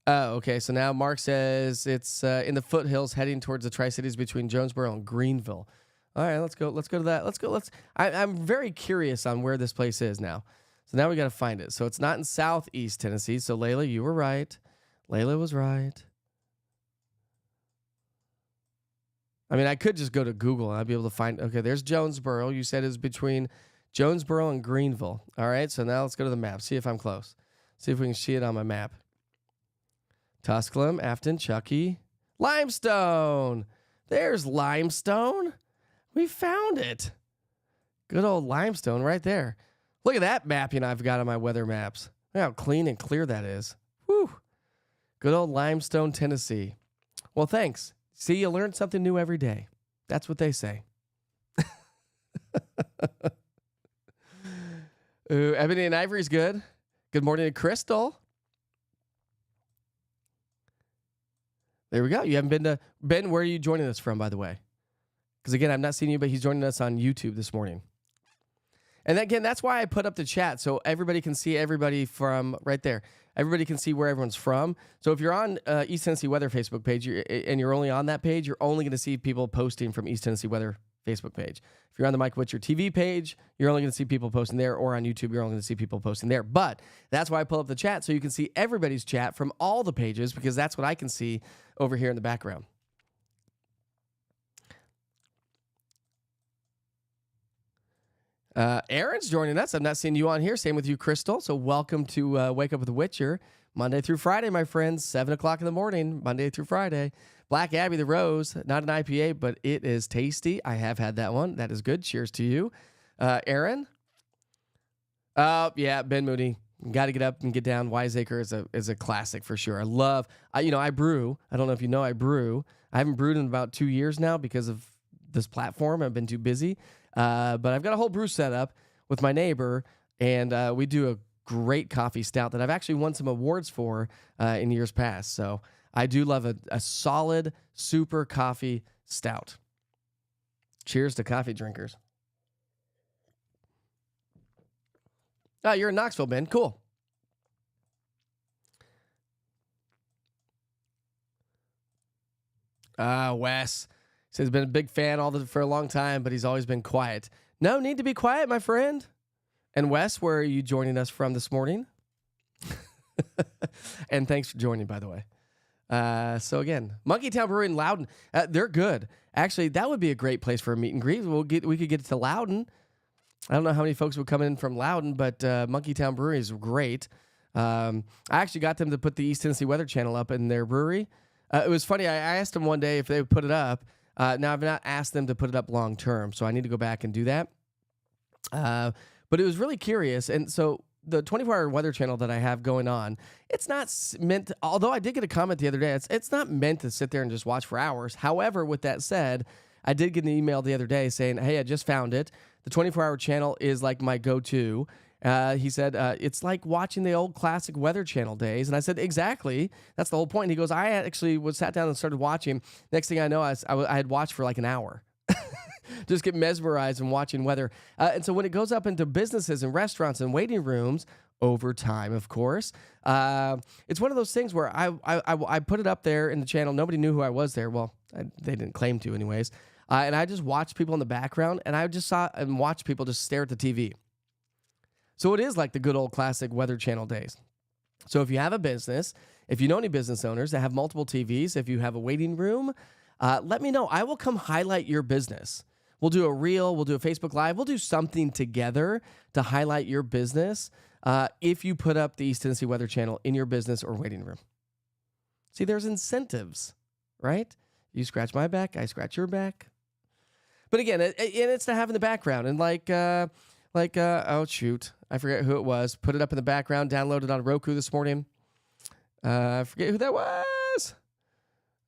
Oh, okay. So now Mark says it's in the foothills heading towards the Tri-Cities between Jonesboro and Greenville. All right, let's go to that. I'm very curious on where this place is now. So now we got to find it. So it's not in southeast Tennessee. So Layla, you were right. Layla was right. I mean, I could just go to Google and I'd be able to find, okay, there's Jonesboro. You said it's between Jonesboro and Greenville. All right, so now let's go to the map. See if I'm close. See if we can see it on my map. Tusculum, Afton, Chucky, Limestone. There's Limestone. We found it. Good old Limestone right there. Look at that mapping I've got on my weather maps. Look how clean and clear that is. Whew. Good old Limestone, Tennessee. Well, thanks. See, you learn something new every day. That's what they say. Ooh, Ebony and Ivory's good. Good morning to Crystal. There we go. You haven't been to... Ben, where are you joining us from, by the way? Because, again, I've not seen you, but he's joining us on YouTube this morning. And, again, that's why I put up the chat, so everybody can see everybody from right there. Everybody can see where everyone's from. So if you're on East Tennessee Weather Facebook page and you're only on that page, you're only going to see people posting from East Tennessee Weather Facebook page. If you're on the Mike Witcher TV page, you're only going to see people posting there, or on YouTube, you're only going to see people posting there. But that's why I pull up the chat, so you can see everybody's chat from all the pages, because that's what I can see over here in the background. Aaron's joining us. I've not seen you on here. Same with you, Crystal. So welcome to Wake Up with the Witcher. Monday through Friday, my friends, 7 o'clock in the morning, Monday through Friday. Black Abbey the Rose, not an IPA, but it is tasty. I have had that one. That is good. Cheers to you. Aaron? Yeah, Ben Mooney. Got to get up and get down. Wiseacre is a classic for sure. I brew. I don't know if you know, I brew. I haven't brewed in about 2 years now because of this platform. I've been too busy. But I've got a whole brew set up with my neighbor, and we do a great coffee stout that I've actually won some awards for in years past. So I do love a solid, super coffee stout. Cheers to coffee drinkers. Oh, you're in Knoxville, Ben. Cool. Wes says he's been a big fan for a long time, but he's always been quiet. No need to be quiet, my friend. And Wes, where are you joining us from this morning? And thanks for joining, by the way. So again, Monkey Town Brewery in Loudon. They're good. Actually, that would be a great place for a meet and greet. We could get to Loudon. I don't know how many folks would come in from Loudon, but Monkey Town Brewery is great. I actually got them to put the East Tennessee Weather Channel up in their brewery. It was funny. I asked them one day if they would put it up. Now, I've not asked them to put it up long term, so I need to go back and do that. But it was really curious. And so the 24-hour weather channel that I have going on, it's not meant to, although I did get a comment the other day, it's not meant to sit there and just watch for hours. However, with that said, I did get an email the other day saying, hey, I just found it. The 24-hour channel is like my go-to. He said, it's like watching the old classic Weather Channel days. And I said, exactly. That's the whole point. And he goes, I actually sat down and started watching. Next thing I know, I had watched for like an hour. Just get mesmerized and watching weather. And so when it goes up into businesses and restaurants and waiting rooms, over time, of course, it's one of those things where I put it up there in the channel. Nobody knew who I was there. Well, they didn't claim to anyways. And I just watched people in the background, and I just saw and watched people just stare at the TV. So it is like the good old classic Weather Channel days. So if you have a business, if you know any business owners that have multiple TVs, if you have a waiting room, let me know. I will come highlight your business. We'll do a reel. We'll do a Facebook Live. We'll do something together to highlight your business if you put up the East Tennessee Weather Channel in your business or waiting room. See, there's incentives, right? You scratch my back, I scratch your back. But again, it's to have in the background. And oh, shoot. I forget who it was. Put it up in the background, downloaded on Roku this morning. I forget who that was.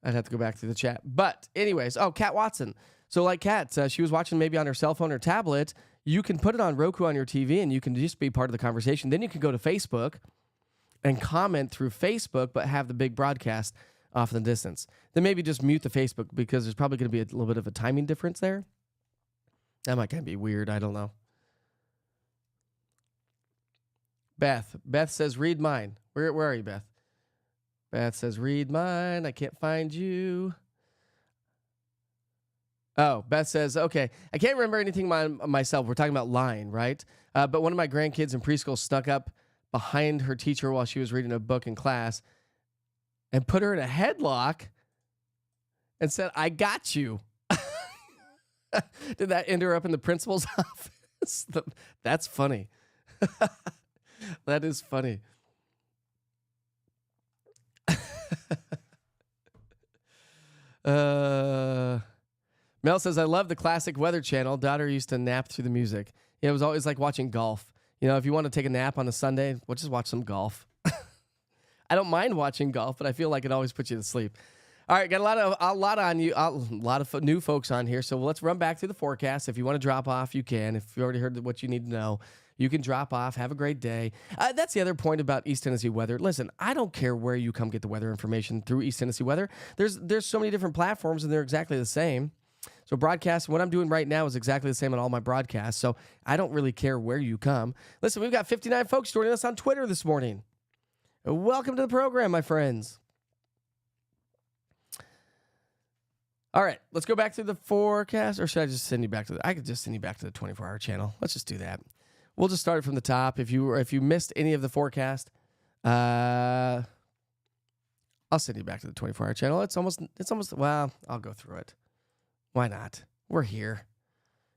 I'd have to go back through the chat. But anyways, Kat Watson. So like Kat, she was watching maybe on her cell phone or tablet. You can put it on Roku on your TV, and you can just be part of the conversation. Then you can go to Facebook and comment through Facebook, but have the big broadcast off in the distance. Then maybe just mute the Facebook because there's probably going to be a little bit of a timing difference there. That might kind of be weird. I don't know. Beth says, read mine. Where are you, Beth? Beth says, read mine. I can't find you. Oh, Beth says, okay, I can't remember anything myself. We're talking about lying, right? But one of my grandkids in preschool snuck up behind her teacher while she was reading a book in class and put her in a headlock and said, I got you. Did that end her up in the principal's office? That's funny. That is funny. Mel says, I love the classic Weather Channel. Daughter used to nap through the music. Yeah, it was always like watching golf. You know, if you want to take a nap on a Sunday, we'll just watch some golf. I don't mind watching golf, but I feel like it always puts you to sleep. All right, got a lot of new folks on here. So let's run back through the forecast. If you want to drop off, you can. If you already heard what you need to know, you can drop off. Have a great day. That's the other point about East Tennessee Weather. Listen, I don't care where you come get the weather information through East Tennessee Weather. There's so many different platforms, and they're exactly the same. So broadcast, what I'm doing right now is exactly the same on all my broadcasts. So I don't really care where you come. Listen, we've got 59 folks joining us on Twitter this morning. Welcome to the program, my friends. All right, let's go back to the forecast, or should I just send you back to I could just send you back to the 24-hour channel. Let's just do that. We'll just start it from the top. If you missed any of the forecast, I'll send you back to the 24-hour channel. It's almost well, I'll go through it. Why not? We're here.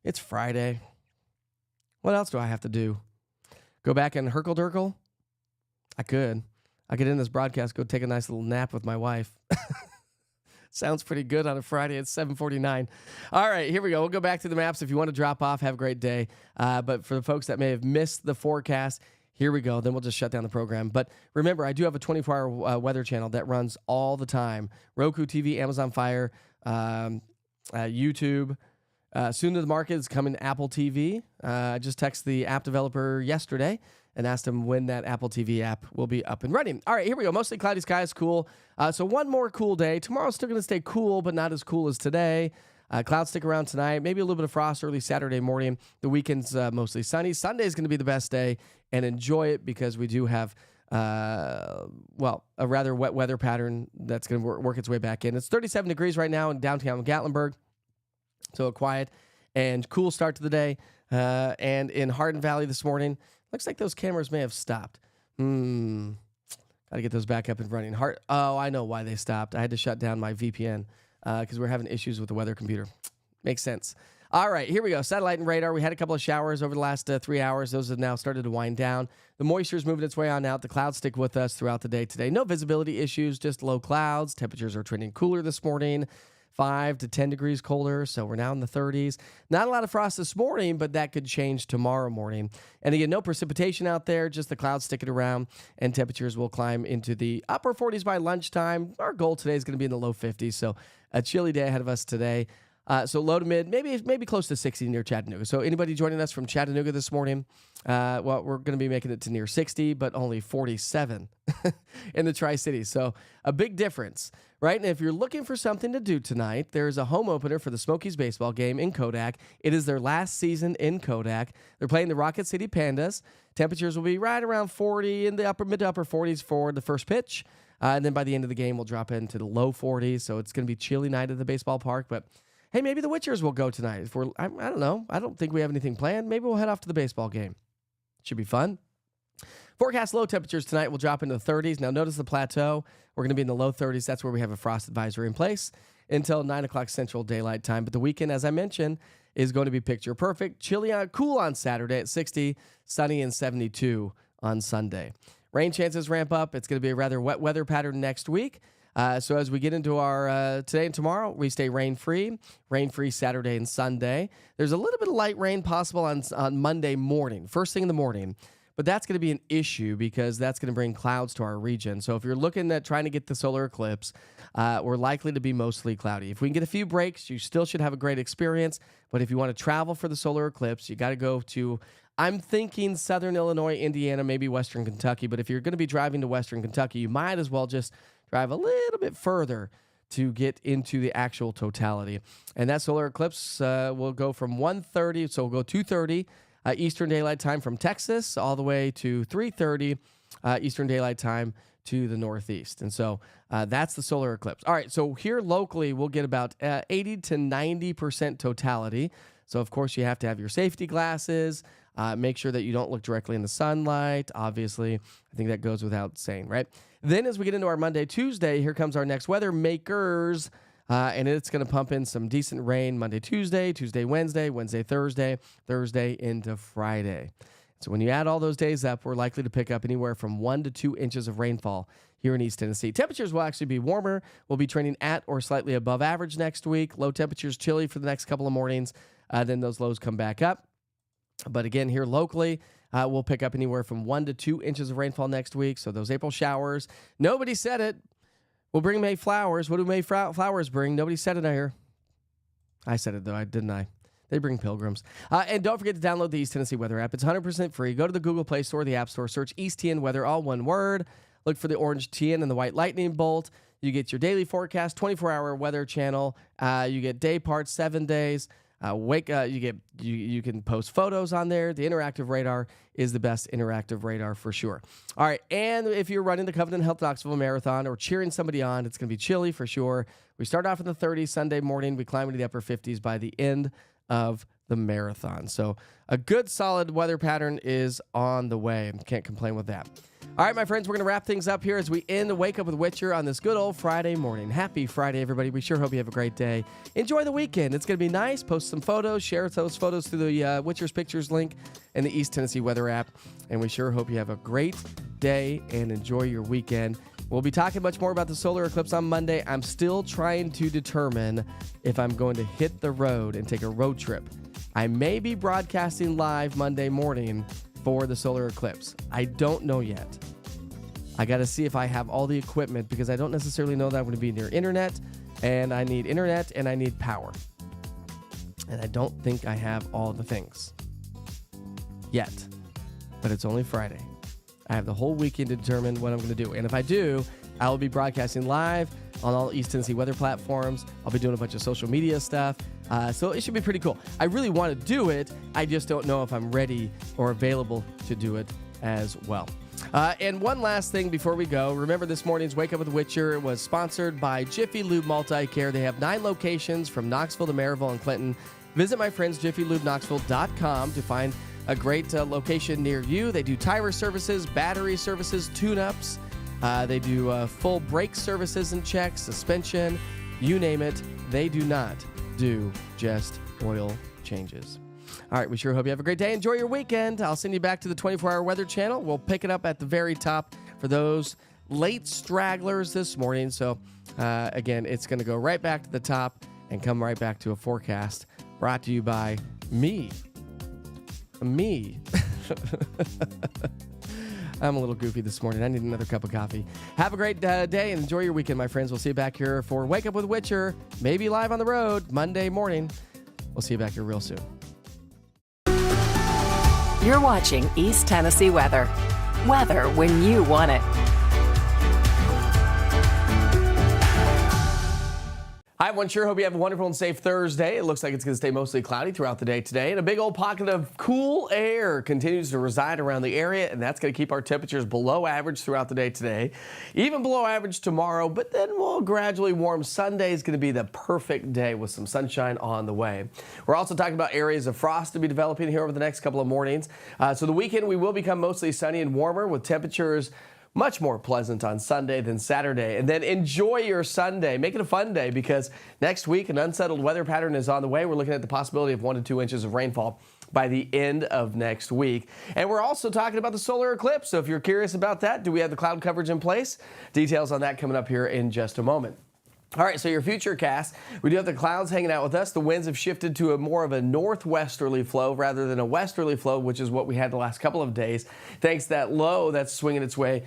It's Friday. What else do I have to do? Go back and herkle-durkle? I could. I could end this broadcast, go take a nice little nap with my wife. Sounds pretty good on a Friday at 7:49. All right, here we go. We'll go back to the maps. If you want to drop off, have a great day. But for the folks that may have missed the forecast, here we go. Then we'll just shut down the program. But remember, I do have a 24-hour weather channel that runs all the time. Roku TV, Amazon Fire, YouTube. Soon to the market is coming Apple TV. I just texted the app developer yesterday and asked him when that Apple TV app will be up and running. All right, here we go. Mostly cloudy skies, cool. So one more cool day. Tomorrow's still going to stay cool, but not as cool as today. Clouds stick around tonight. Maybe a little bit of frost early Saturday morning. The weekend's mostly sunny. Sunday is going to be the best day, and enjoy it because we do have, a rather wet weather pattern that's going to work its way back in. It's 37 degrees right now in downtown Gatlinburg, so a quiet and cool start to the day. And in Hardin Valley this morning, looks like those cameras may have stopped. Got to get those back up and running. Oh, I know why they stopped. I had to shut down my VPN because we're having issues with the weather computer. Makes sense. All right, here we go. Satellite and radar. We had a couple of showers over the last 3 hours. Those have now started to wind down. The moisture is moving its way on out. The clouds stick with us throughout the day today. No visibility issues, just low clouds. Temperatures are trending cooler this morning. 5 to 10 degrees colder, so we're now in the 30s. Not a lot of frost this morning, but that could change tomorrow morning. And again, no precipitation out there, just the clouds sticking around, and temperatures will climb into the upper 40s by lunchtime. Our goal today is going to be in the low 50s, so a chilly day ahead of us today. So low to mid, maybe close to 60 near Chattanooga. So anybody joining us from Chattanooga this morning, well, we're going to be making it to near 60, but only 47 in the Tri-Cities. So a big difference, right? And if you're looking for something to do tonight, there's a home opener for the Smokies baseball game in Kodak. It is their last season in Kodak. They're playing the Rocket City Pandas. Temperatures will be right around 40 in the mid to upper 40s for the first pitch. And then by the end of the game, we'll drop into the low 40s. So it's going to be a chilly night at the baseball park, but hey, maybe the Witchers will go tonight. I don't know. I don't think we have anything planned. Maybe we'll head off to the baseball game. Should be fun. Forecast low temperatures tonight will drop into the 30s. Now, notice the plateau. We're going to be in the low 30s. That's where we have a frost advisory in place until 9 o'clock Central Daylight Time. But the weekend, as I mentioned, is going to be picture perfect. Cool on Saturday at 60, sunny and 72 on Sunday. Rain chances ramp up. It's going to be a rather wet weather pattern next week. So as we get into our today and tomorrow, we stay rain-free Saturday and Sunday. There's a little bit of light rain possible on Monday morning, first thing in the morning. But that's going to be an issue because that's going to bring clouds to our region. So if you're looking at trying to get the solar eclipse, we're likely to be mostly cloudy. If we can get a few breaks, you still should have a great experience. But if you want to travel for the solar eclipse, you got to go to, I'm thinking southern Illinois, Indiana, maybe western Kentucky. But if you're going to be driving to western Kentucky, you might as well just drive a little bit further to get into the actual totality. And that solar eclipse will go from 1:30, so we'll go 2:30 Eastern Daylight Time from Texas all the way to 3:30 Eastern Daylight Time to the northeast. And so that's the solar eclipse. All right, so here locally, we'll get about 80 to 90% totality. So, of course, you have to have your safety glasses. Make sure that you don't look directly in the sunlight. Obviously, I think that goes without saying, right? Then as we get into our Monday, Tuesday, here comes our next weather makers. And it's going to pump in some decent rain Monday, Tuesday, Wednesday, Thursday into Friday. So when you add all those days up, we're likely to pick up anywhere from 1 to 2 inches of rainfall here in East Tennessee. Temperatures will actually be warmer. We'll be trending at or slightly above average next week. Low temperatures chilly for the next couple of mornings. Then those lows come back up. But again, here locally, we'll pick up anywhere from 1 to 2 inches of rainfall next week. So those April showers, nobody said it. We'll bring May flowers. What do May flowers bring? Nobody said it here. I said it, though, didn't I? They bring pilgrims. And don't forget to download the East Tennessee Weather app. It's 100% free. Go to the Google Play Store or the App Store. Search East TN Weather, all one word. Look for the orange TN and the white lightning bolt. You get your daily forecast, 24-hour weather channel. You get day parts, 7 days. You can post photos on there. The interactive radar is the best interactive radar for sure. All right, and if you're running the Covenant Health Knoxville Marathon or cheering somebody on, it's going to be chilly for sure. We start off in the 30s Sunday morning. We climb into the upper 50s by the end of the marathon. So a good solid weather pattern is on the way. Can't complain with that. All right, my friends, we're going to wrap things up here as we end the Wake Up with Witcher on this good old Friday morning. Happy Friday, everybody. We sure hope you have a great day. Enjoy the weekend. It's going to be nice. Post some photos. Share those photos through the Witcher's Pictures link in the East Tennessee Weather app. And we sure hope you have a great day and enjoy your weekend. We'll be talking much more about the solar eclipse on Monday. I'm still trying to determine if I'm going to hit the road and take a road trip. I may be broadcasting live Monday morning for the solar eclipse. I don't know yet. I got to see if I have all the equipment because I don't necessarily know that I'm going to be near internet, and I need internet and I need power. And I don't think I have all the things yet, but it's only Friday. I have the whole weekend to determine what I'm going to do. And if I do, I will be broadcasting live on all East Tennessee weather platforms. I'll be doing a bunch of social media stuff. So it should be pretty cool. I really want to do it. I just don't know if I'm ready or available to do it as well. And one last thing before we go. Remember, this morning's Wake Up with Witcher was sponsored by Jiffy Lube Multi-Care. They have 9 locations from Knoxville to Maryville and Clinton. Visit my friends JiffyLubeKnoxville.com to find a great location near you. They do tire services, battery services, tune-ups. They do full brake services and checks, suspension, you name it. They do not do just oil changes. All right, we sure hope you have a great day. Enjoy your weekend. I'll send you back to the 24-hour weather channel. We'll pick it up at the very top for those late stragglers this morning. So, again, it's going to go right back to the top and come right back to a forecast brought to you by me. I'm a little goofy this morning. I need another cup of coffee. Have a great day and enjoy your weekend, my friends. We'll see you back here for Wake Up with Witcher, maybe live on the road Monday morning. We'll see you back here real soon. You're watching East Tennessee weather. Weather when you want it. Hi, everyone. Sure hope you have a wonderful and safe Thursday. It looks like it's going to stay mostly cloudy throughout the day today. And a big old pocket of cool air continues to reside around the area, and that's going to keep our temperatures below average throughout the day today. Even below average tomorrow, but then we'll gradually warm. Sunday is going to be the perfect day with some sunshine on the way. We're also talking about areas of frost to be developing here over the next couple of mornings. So the weekend, we will become mostly sunny and warmer with temperatures much more pleasant on Sunday than Saturday. And then enjoy your Sunday. Make it a fun day because next week an unsettled weather pattern is on the way. We're looking at the possibility of 1 to 2 inches of rainfall by the end of next week. And we're also talking about the solar eclipse. So if you're curious about that, do we have the cloud coverage in place? Details on that coming up here in just a moment. All right, so your future cast, we do have the clouds hanging out with us. The winds have shifted to a more of a northwesterly flow rather than a westerly flow, which is what we had the last couple of days, thanks to that low that's swinging its way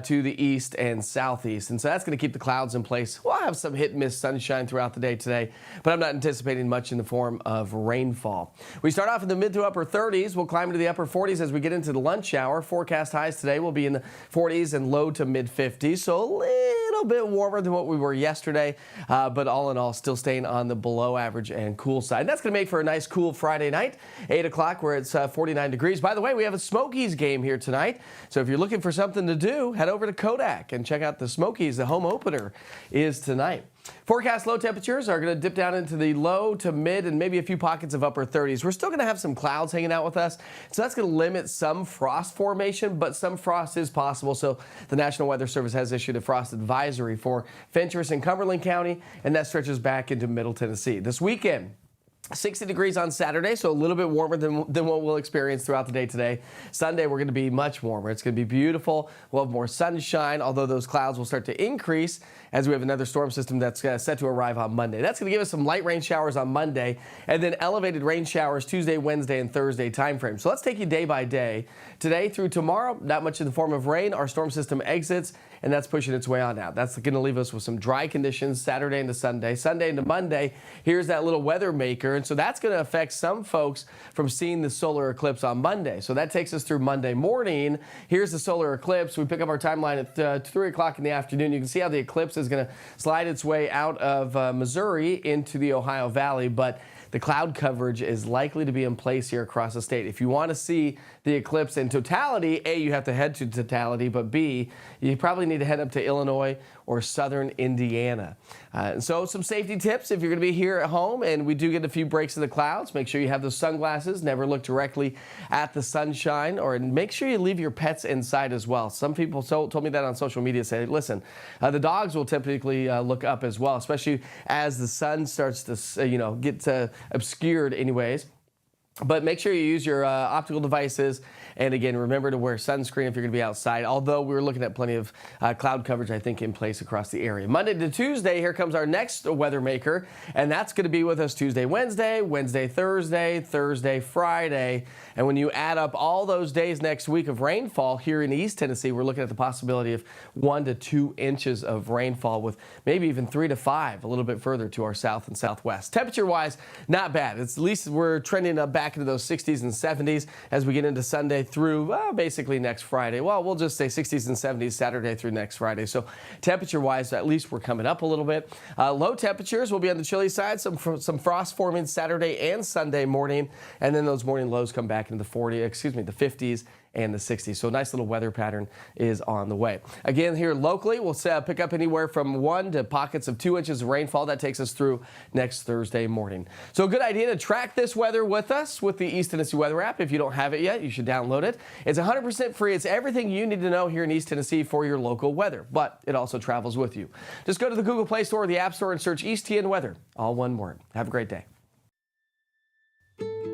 to the east and southeast. And so that's going to keep the clouds in place. We'll have some hit and miss sunshine throughout the day today, but I'm not anticipating much in the form of rainfall. We start off in the mid to upper 30s. We'll climb into the upper 40s as we get into the lunch hour. Forecast highs today will be in the 40s and low to mid 50s, so a little bit warmer than what we were yesterday. But all in all, still staying on the below average and cool side. And that's going to make for a nice cool Friday night, 8 o'clock, where it's 49 degrees. By the way, we have a Smokies game here tonight. So if you're looking for something to do, head over to Kodak and check out the Smokies. The home opener is tonight. Forecast low temperatures are going to dip down into the low to mid and maybe a few pockets of upper 30s. We're still going to have some clouds hanging out with us, so that's going to limit some frost formation, but some frost is possible. So the National Weather Service has issued a frost advisory for Fentress and Cumberland County, and that stretches back into Middle Tennessee. This weekend, 60 degrees on Saturday, so a little bit warmer than what we'll experience throughout the day today. Sunday, we're going to be much warmer. It's going to be beautiful. We'll have more sunshine, although those clouds will start to increase as we have another storm system that's set to arrive on Monday. That's going to give us some light rain showers on Monday, and then elevated rain showers Tuesday, Wednesday, and Thursday timeframe. So let's take you day by day. Today through tomorrow, not much in the form of rain. Our storm system exits, and that's pushing its way on out. That's going to leave us with some dry conditions Saturday into Sunday. Sunday into Monday, here's that little weather maker. And so that's going to affect some folks from seeing the solar eclipse on Monday. So that takes us through Monday morning. Here's the solar eclipse. We pick up our timeline at 3 o'clock in the afternoon. You can see how the eclipse is going to slide its way out of Missouri into the Ohio Valley. But the cloud coverage is likely to be in place here across the state. If you want to see the eclipse in totality, A, you have to head to totality, but B, you probably need to head up to Illinois or southern Indiana. And so some safety tips if you're going to be here at home, and we do get a few breaks in the clouds. Make sure you have those sunglasses, never look directly at the sunshine, or make sure you leave your pets inside as well. Some people told me that on social media, say, listen, the dogs will typically look up as well, especially as the sun starts to get obscured anyways. But make sure you use your optical devices. And again, remember to wear sunscreen if you're going to be outside, although we're looking at plenty of cloud coverage, I think, in place across the area. Monday to Tuesday, here comes our next weather maker, and that's going to be with us Tuesday, Wednesday, Wednesday, Thursday, Thursday, Friday. And when you add up all those days next week of rainfall here in East Tennessee, we're looking at the possibility of 1 to 2 inches of rainfall with maybe even 3 to 5 a little bit further to our south and southwest. Temperature-wise, not bad. It's at least we're trending back into those 60s and 70s as we get into Sunday through basically next Friday. Well, we'll just say 60s and 70s Saturday through next Friday. So temperature-wise, at least we're coming up a little bit. Low temperatures will be on the chilly side. Some frost forming Saturday and Sunday morning, and then those morning lows come back into the 50s and the 60s. So a nice little weather pattern is on the way. Again, here locally, we'll pick up anywhere from 1 to pockets of 2 inches of rainfall. That takes us through next Thursday morning. So a good idea to track this weather with us with the East Tennessee Weather app. If you don't have it yet, you should download it. It's 100% free. It's everything you need to know here in East Tennessee for your local weather, but it also travels with you. Just go to the Google Play Store or the App Store and search EastTN Weather, all one word. Have a great day.